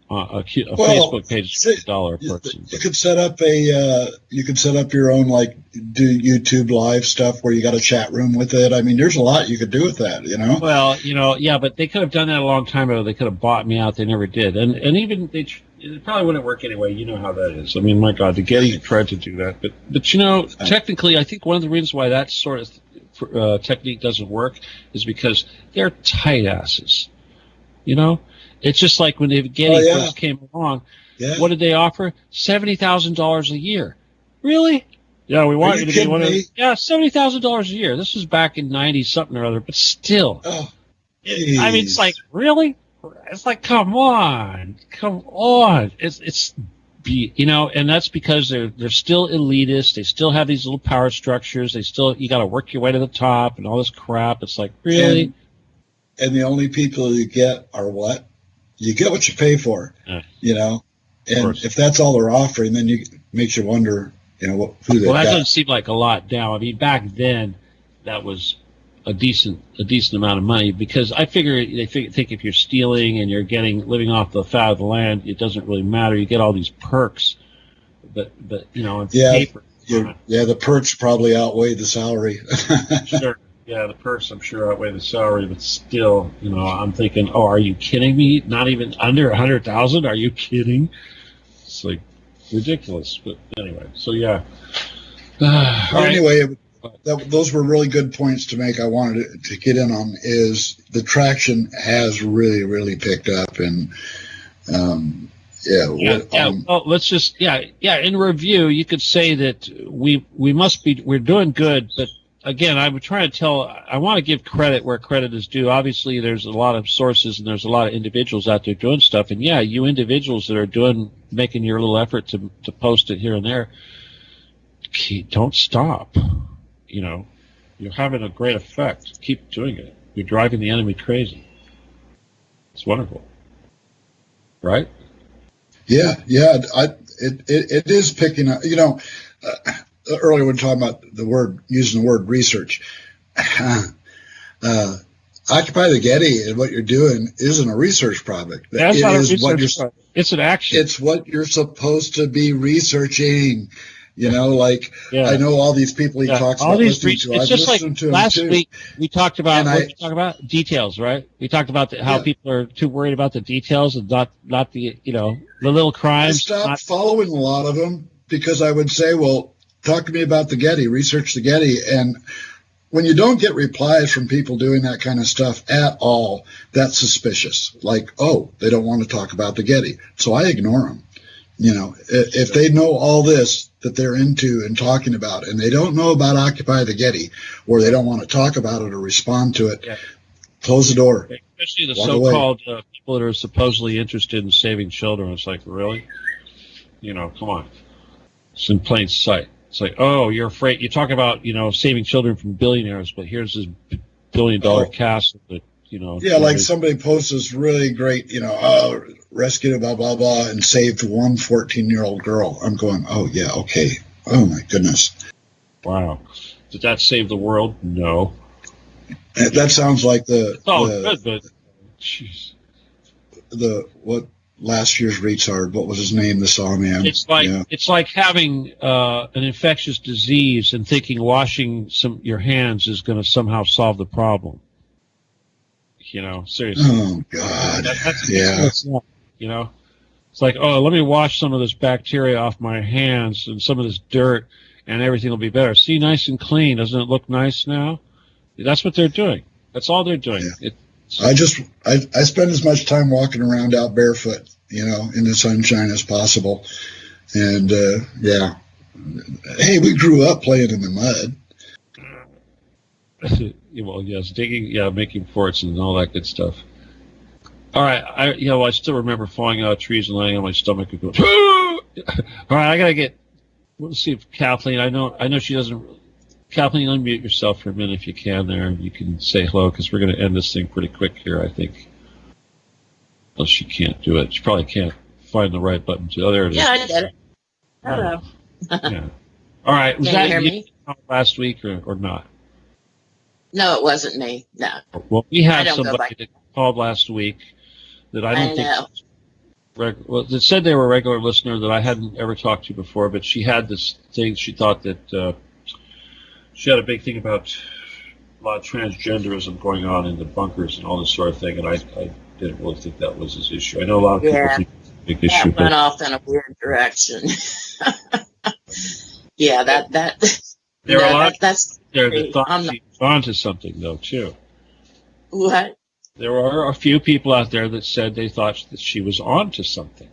Facebook page is $1 a person. You could set up your own, like, do YouTube live stuff where you got a chat room with it. I mean, there's a lot you could do with that, Well, yeah, but they could have done that a long time ago. They could have bought me out. They never did, and even it probably wouldn't work anyway. You know how that is. I mean, my God, the Getty tried to do that, but technically, I think one of the reasons why that sort of technique doesn't work is because they're tight asses. It's just like when the Getty first came along. Yeah. What did they offer? $70,000 a year. Really? Yeah, we want you to be one of. Yeah, $70,000 a year. This was back in 90 something or other, but still. Oh, I mean, it's like, really? It's like, come on. It's and that's because they're still elitist. They still have these little power structures. You got to work your way to the top and all this crap. It's like, really? And the only people you get are what? You get what you pay for, And if that's all they're offering, then makes you wonder, who they got. Well, that doesn't seem like a lot now. I mean, back then, that was a decent amount of money, because I figure they think if you're stealing and you're living off the fat of the land, it doesn't really matter. You get all these perks, but on paper. The perks probably outweigh the salary. Sure. Yeah, the perks, I'm sure, outweigh the salary, but still, I'm thinking, oh, are you kidding me? Not even under 100,000? Are you kidding? It's like ridiculous. But anyway, so yeah. Anyway, those were really good points to make. I wanted to get in on is the traction has really, really picked up, and well, let's just in review, you could say that we're doing good, but again, I want to give credit where credit is due. Obviously, there's a lot of sources and there's a lot of individuals out there doing stuff. And yeah, you individuals that are making your little effort to post it here and there, don't stop. You're having a great effect. Keep doing it. You're driving the enemy crazy. It's wonderful. Right? Yeah. It is picking up, earlier when talking about using the word research, Occupy the Getty and what you're doing isn't a research project. That's not a research project. It's an action. It's what you're supposed to be researching. I know all these people he talks about listening to. It's just like last week we talked about details, right? We talked about how people are too worried about the details and not the the little crimes. I stopped following a lot of them because I would say, well, talk to me about the Getty, research the Getty. And when you don't get replies from people doing that kind of stuff at all, that's suspicious. Like, oh, they don't want to talk about the Getty. So I ignore them. If they know all this that they're into and talking about, and they don't know about Occupy the Getty, or they don't want to talk about it or respond to it, close the door. Especially the so-called people that are supposedly interested in saving children. It's like, really? Come on. It's in plain sight. It's like, oh, you're afraid. You talk about, saving children from billionaires, but here's this billion-dollar castle that, Yeah, like somebody posts this really great, rescued blah, blah, blah, and saved one 14-year-old girl. I'm going, oh, yeah, okay. Oh, my goodness. Wow. Did that save the world? No. That sounds like good, but, jeez. What last year's retard, what was his name, the saw man? It's like having an infectious disease and thinking washing your hands is going to somehow solve the problem. Seriously. Oh God. It's like, oh, let me wash some of this bacteria off my hands and some of this dirt, and everything will be better. See, nice and clean. Doesn't it look nice now? That's what they're doing. That's all they're doing. Yeah. I spend as much time walking around out barefoot, in the sunshine as possible. And, hey, we grew up playing in the mud. Well, yes, digging, making forts and all that good stuff. All right, I still remember falling out of trees and laying on my stomach and going, all right, I got to get We'll see if Kathleen. I know she doesn't. Kathleen, unmute yourself for a minute if you can. There, you can say hello because we're going to end this thing pretty quick here. I think. Well, she can't do it. She probably can't find the right button to. Oh, there it is. Yeah, I did it. Hello. Yeah. All right. Was Can you that hear me? last week or not? No, it wasn't me. No. Well, we had don't go somebody by- that called last week that I I don't think. know. Well, that said they were a regular listener that I hadn't ever talked to before, but she had this thing. She thought that she had a big thing about a lot of transgenderism going on in the bunkers and all this sort of thing, and I didn't really think that was his issue. I know a lot of people Yeah. think it's a big issue, That went but off in a weird direction. Yeah, that there are a lot that's there that thought I'm she was onto something, though, too. what? There are a few people out there that said they thought that she was onto something.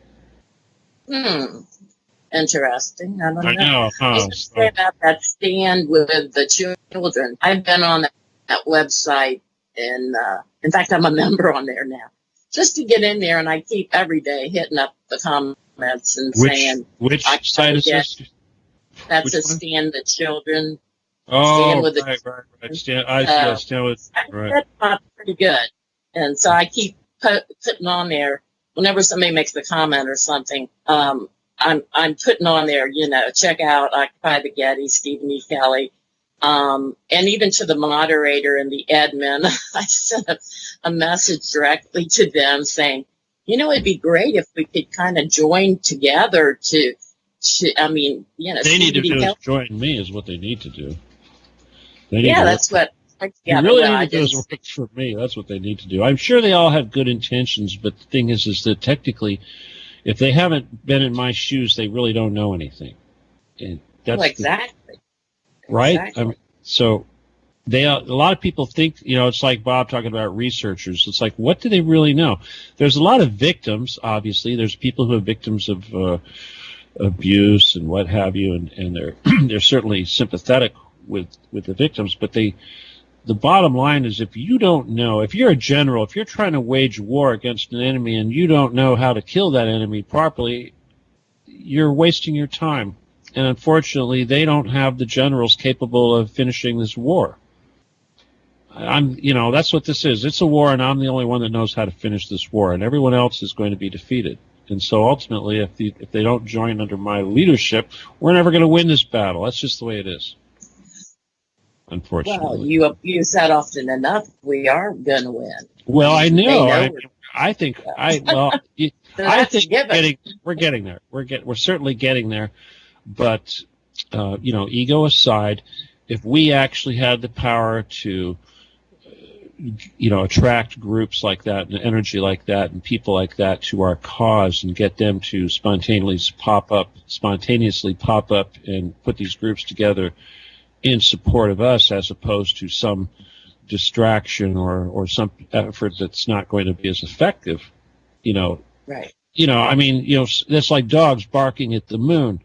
Interesting. I don't know. I know, I huh? was gonna say about that stand with the children. I've been on that website, and in fact, I'm a member on there now, just to get in there. And I keep every day hitting up the comments and saying, Which I site is get- this? "That's Which a one? stand the children." Oh, Stand with the- right. Stand with, I think right. that's pretty good. And so I keep putting on there whenever somebody makes a comment or something. I'm putting on there, check out Occupy the Getty, Stephen E. Kelley, and even to the moderator and the admin, I sent a message directly to them saying, it'd be great if we could kind of join together to They need to Stephen E. do is Kelley. join me is what they need to do. They need Yeah, to that's what. You Yeah, really well, I need to do is just- work for me. That's what they need to do. I'm sure they all have good intentions, but the thing is that technically, if they haven't been in my shoes, they really don't know anything. And that's well, exactly. right. Exactly. I mean, so a lot of people think, it's like Bob talking about researchers. It's like, what do they really know? There's a lot of victims. Obviously, there's people who are victims of abuse and what have you, and they're they're certainly sympathetic with the victims, but the bottom line is, if you don't know, if you're a general, if you're trying to wage war against an enemy and you don't know how to kill that enemy properly, you're wasting your time. And unfortunately, they don't have the generals capable of finishing this war. That's what this is. It's a war, and I'm the only one that knows how to finish this war, and everyone else is going to be defeated. And so ultimately, if they don't join under my leadership, we're never going to win this battle. That's just the way it is. Unfortunately. Well, you said often enough, we are going to win. Well, I know. They know I think So I that's a think given. we're getting there. We're certainly getting there. But ego aside, if we actually had the power to attract groups like that and energy like that and people like that to our cause and get them to spontaneously pop up and put these groups together in support of us, as opposed to some distraction or some effort that's not going to be as effective, Right. That's like dogs barking at the moon.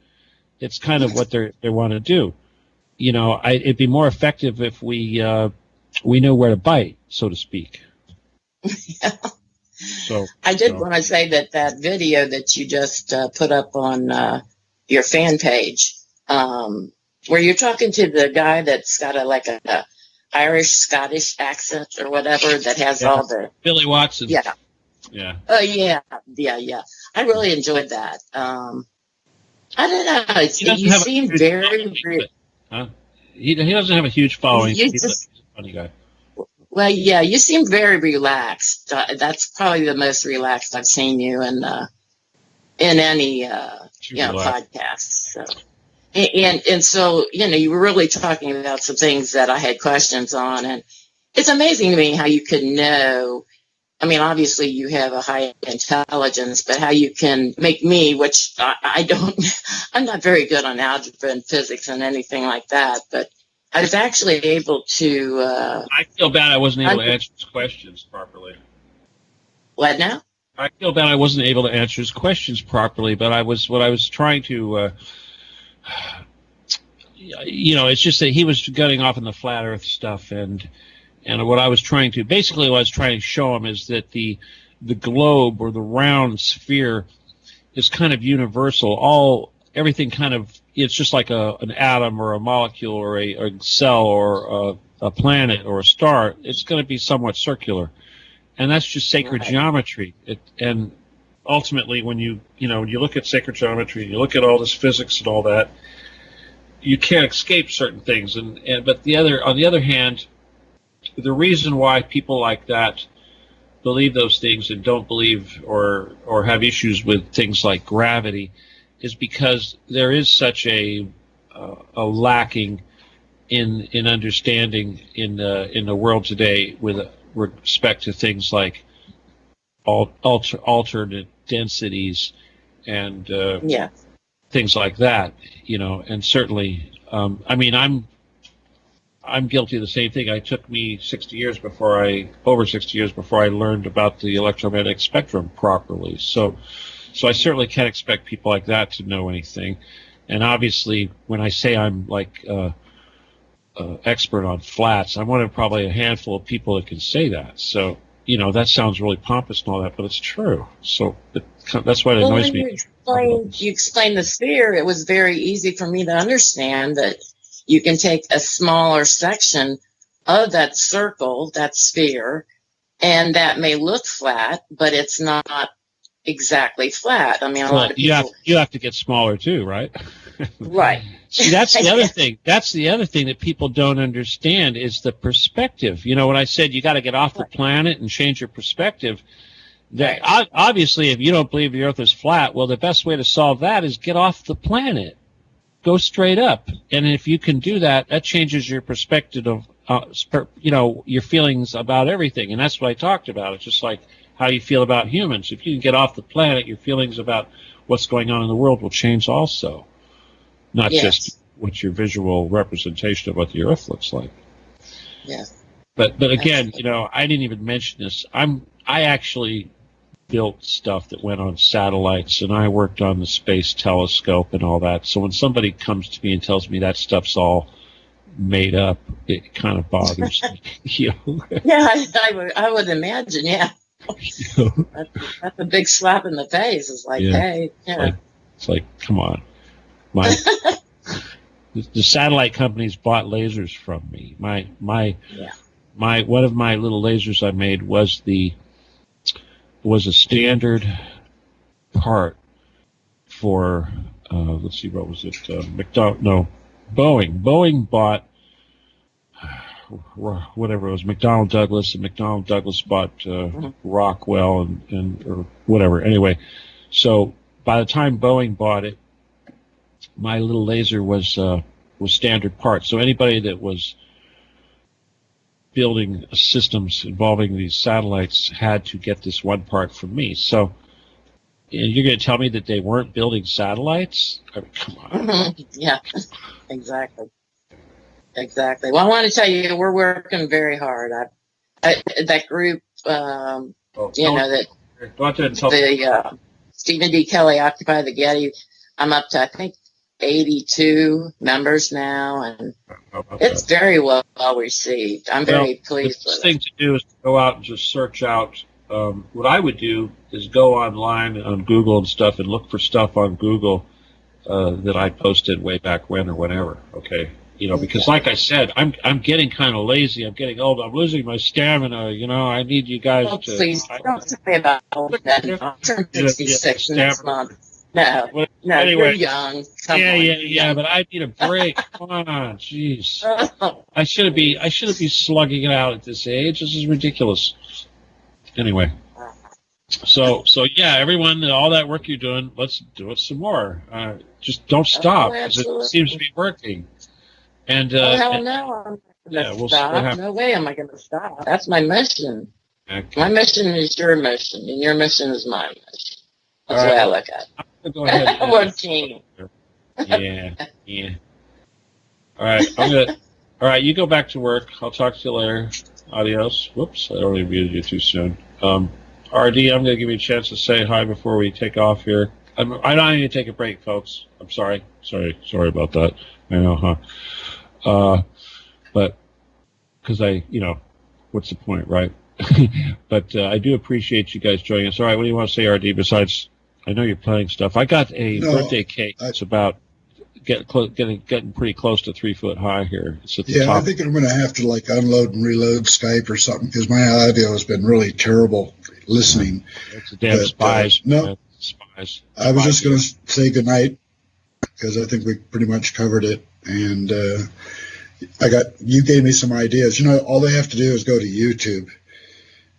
It's kind of what they want to do. It'd be more effective if we know where to bite, so to speak. Yeah. So I did want to say that video that you just put up on your fan page, where you're talking to the guy that's got a Irish Scottish accent or whatever that has all the Billy Watson. yeah. Yeah. I really enjoyed that. I don't know. You seem very He doesn't have a huge following. He's a funny guy. well. Yeah, you seem very relaxed. That's probably the most relaxed I've seen you in any podcast. So. And so, you were really talking about some things that I had questions on, and it's amazing to me how you could know. I mean, obviously you have a high intelligence, but how you can make me, which I don't, I'm not very good on algebra and physics and anything like that, but I was actually able to. I feel bad I wasn't able to answer his questions properly. What now? I feel bad I wasn't able to answer his questions properly, but what I was trying to. It's just that he was getting off in the flat Earth stuff, and what I was trying to show him is that the globe or the round sphere is kind of universal. everything kind of, it's just like an atom or a molecule or a cell or a planet or a star. It's going to be somewhat circular. And that's just sacred geometry. And ultimately, when you look at sacred geometry, you look at all this physics and all that, you can't escape certain things. But on the other hand, the reason why people like that believe those things and don't believe or have issues with things like gravity is because there is such a lacking in understanding in the world today with respect to things like alternate densities and things like that, and certainly, I'm guilty of the same thing. It took me over 60 years before I learned about the electromagnetic spectrum properly. So I certainly can't expect people like that to know anything. And obviously, when I say I'm like expert on flats, I'm one of probably a handful of people that can say that. So, that sounds really pompous and all that, but it's true. So that's why it annoys me. You explained the sphere. It was very easy for me to understand that you can take a smaller section of that circle, that sphere, and that may look flat, but it's not exactly flat. A lot of people... You have to get smaller too, right? Right. See, that's the other thing. That's the other thing that people don't understand is the perspective. When I said you got to get off the planet and change your perspective, obviously, if you don't believe the Earth is flat, well, the best way to solve that is get off the planet. Go straight up. And if you can do that, that changes your perspective of, your feelings about everything. And that's what I talked about. It's just like how you feel about humans. If you can get off the planet, your feelings about what's going on in the world will change also. Not just what your visual representation of what the Earth looks like. Yes. But again, I didn't even mention this. I actually built stuff that went on satellites, and I worked on the space telescope and all that. So when somebody comes to me and tells me that stuff's all made up, it kind of bothers me. Yeah, I would imagine. Yeah, that's a big slap in the face. It's like, hey, it's like, come on, the satellite companies bought lasers from me. My one of my little lasers I made was a standard part for let's see, what was it? Boeing. Boeing bought whatever it was, McDonnell Douglas, and McDonnell Douglas bought Rockwell and or whatever. Anyway, so by the time Boeing bought it, my little laser was standard part. So anybody that was building systems involving these satellites had to get this one part from me. So you're going to tell me that they weren't building satellites? Come on. Yeah, exactly. Well, I want to tell you, we're working very hard. That group, Stephen D. Kelley, Occupy the Getty, I'm up to, I think, 82 members now, and it's very well received. I'm very pleased with it. The thing to do is to go out and just search out. What I would do is go online on Google and stuff and look for stuff on Google that I posted way back when or whenever. Okay, because like I said, I'm getting kind of lazy. I'm getting old. I'm losing my stamina. I need you guys to. Please don't say about old. I'm turning 66 next month. No, anyway, you're young. Yeah, but I need a break. Come on, jeez. I shouldn't be slugging it out at this age. This is ridiculous. Anyway, so yeah, everyone, all that work you're doing, let's do it some more. Just don't stop, because it seems to be working. And hell no, I'm not going to stop. No way am I going to stop. That's my mission. Okay. My mission is your mission, and your mission is my mission. That's the way I look at it. Go ahead. One team. Yeah. All right, you go back to work. I'll talk to you later. Adios. Whoops, I already muted you too soon. RD, I'm going to give you a chance to say hi before we take off here. I don't need to take a break, folks. I'm sorry. Sorry about that. I know, huh? But because what's the point, right? But I do appreciate you guys joining us. All right, what do you want to say, RD, besides I know you're playing stuff. I got a No, birthday cake. It's about getting pretty close to 3 foot high here. It's at the top. I think I'm going to have to like unload and reload Skype or something because my audio has been really terrible listening. It's the damn spies. No, spies. I was just going to say goodnight because I think we pretty much covered it. And you gave me some ideas. All they have to do is go to YouTube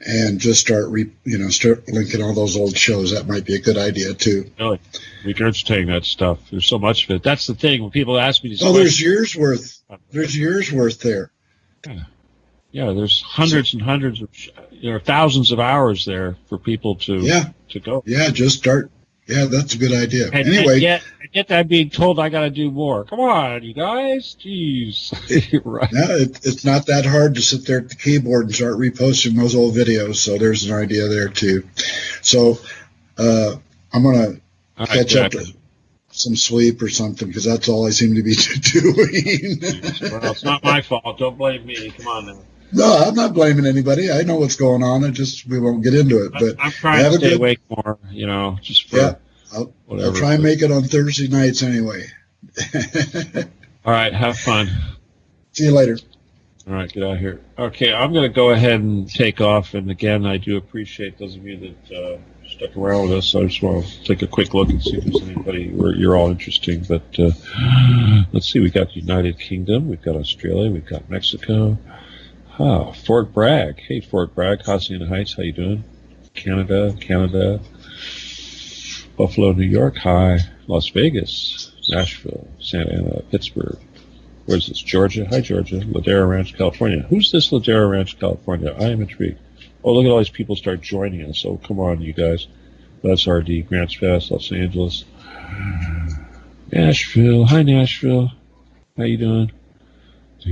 and just start linking all those old shows. That might be a good idea too. Really, regurgitating that stuff. There's so much of it. That's the thing. When people ask me these questions, there's years worth. There's years worth there. Yeah, there's hundreds and hundreds of, thousands of hours there for people to go. Yeah, just start. Yeah, that's a good idea. Anyway, and yet I'm being told I got to do more. Come on, you guys. Jeez. Right. No, it's not that hard to sit there at the keyboard and start reposting those old videos. So there's an idea there too. So I'm gonna catch up to some sleep or something because that's all I seem to be doing. Well, it's not my fault. Don't blame me. Come on now. No, I'm not blaming anybody. I know what's going on. We won't get into it. But I'm trying to stay awake more, just for I'll try and make it on Thursday nights anyway. All right, have fun. See you later. All right, get out of here. Okay, I'm going to go ahead and take off. And again, I do appreciate those of you that stuck around with us. I just want to take a quick look and see if there's anybody where you're all interesting. But let's see. We got the United Kingdom. We've got Australia. We've got Mexico. Fort Bragg. Hey, Fort Bragg, Hacienda Heights, how you doing? Canada. Buffalo, New York, hi. Las Vegas, Nashville, Santa Ana, Pittsburgh. Where's this? Georgia. Hi, Georgia. Ladera Ranch, California. Who's this Ladera Ranch, California? I am intrigued. Oh, look at all these people start joining us. Oh, come on, you guys. That's RD, Grants Pass, Los Angeles. Nashville. Hi, Nashville. How you doing? All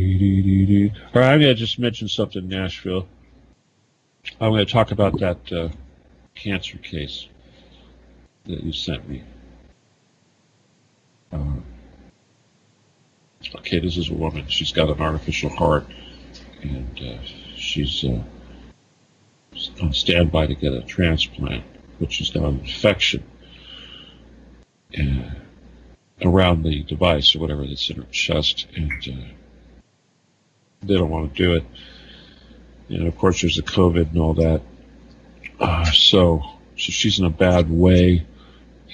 right, I'm going to just mention something in Nashville. I'm going to talk about that cancer case that you sent me. Okay, this is a woman. She's got an artificial heart, and she's on standby to get a transplant, but she's got an infection around the device or whatever that's in her chest, and they don't want to do it. And of course, there's the COVID and all that. So she's in a bad way,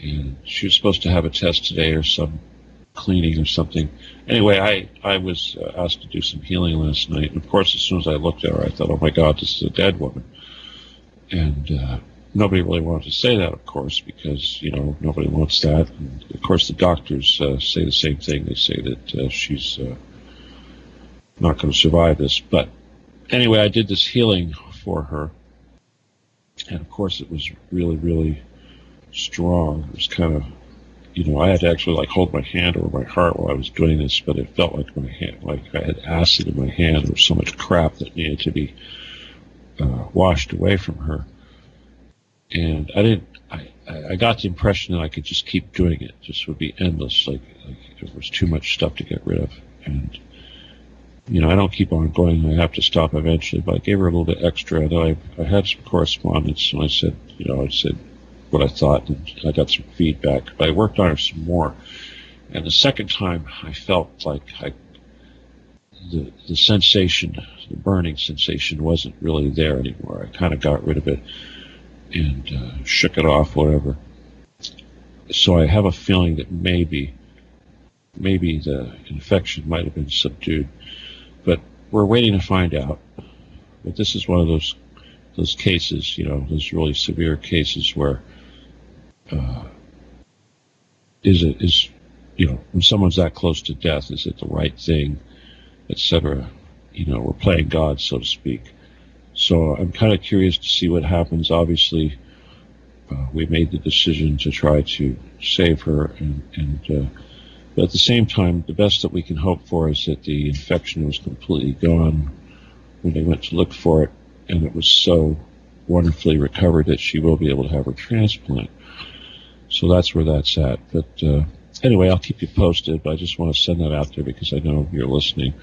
and she was supposed to have a test today or some cleaning or something. Anyway, I was asked to do some healing last night, and of course, as soon as I looked at her, I thought, oh my God, this is a dead woman. And nobody really wanted to say that, of course, because, nobody wants that. And of course, the doctors say the same thing. They say that she's not going to survive this. But anyway, I did this healing for her, and of course it was really, really strong. It was kind of, I had to actually hold my hand over my heart while I was doing this, but it felt like my hand, like I had acid in my hand. There was so much crap that needed to be washed away from her. And I got the impression that I could just keep doing it. Just would be endless. Like there was too much stuff to get rid of. And I don't keep on going. I have to stop eventually, but I gave her a little bit extra. And I had some correspondence, and I said, I said what I thought, and I got some feedback. But I worked on her some more. And the second time, I felt like the sensation, the burning sensation, wasn't really there anymore. I kind of got rid of it and shook it off, whatever. So I have a feeling that maybe the infection might have been subdued. But we're waiting to find out. But this is one of those cases, those really severe cases where when someone's that close to death, is it the right thing, etc. We're playing God, so to speak. So I'm kind of curious to see what happens. Obviously, we made the decision to try to save her, but at the same time, the best that we can hope for is that the infection was completely gone when they went to look for it, and it was so wonderfully recovered that she will be able to have her transplant. So that's where that's at. But anyway, I'll keep you posted, but I just want to send that out there because I know you're listening.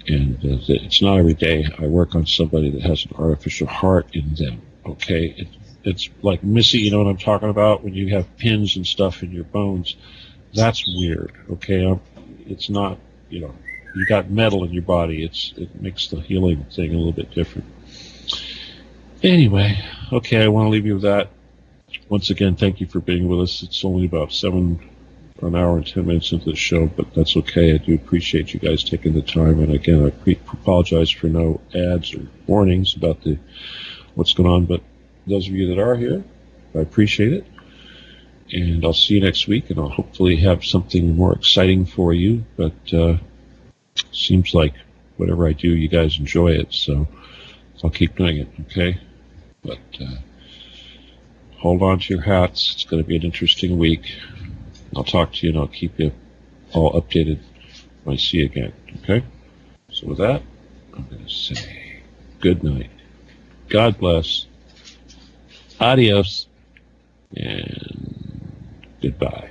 And it's not every day I work on somebody that has an artificial heart in them, okay? it's like Missy, you know what I'm talking about? When you have pins and stuff in your bones, that's weird. Okay, it's not. You know, you got metal in your body. It makes the healing thing a little bit different. Anyway, okay, I want to leave you with that. Once again, thank you for being with us. It's only about an hour and 10 minutes into the show, but that's okay. I do appreciate you guys taking the time. And again, I apologize for no ads or warnings about what's going on. But those of you that are here, I appreciate it. And I'll see you next week, and I'll hopefully have something more exciting for you. But seems like whatever I do, you guys enjoy it. So I'll keep doing it, okay? But hold on to your hats. It's going to be an interesting week. I'll talk to you, and I'll keep you all updated when I see you again, okay? So with that, I'm going to say good night. God bless. Adios. And goodbye.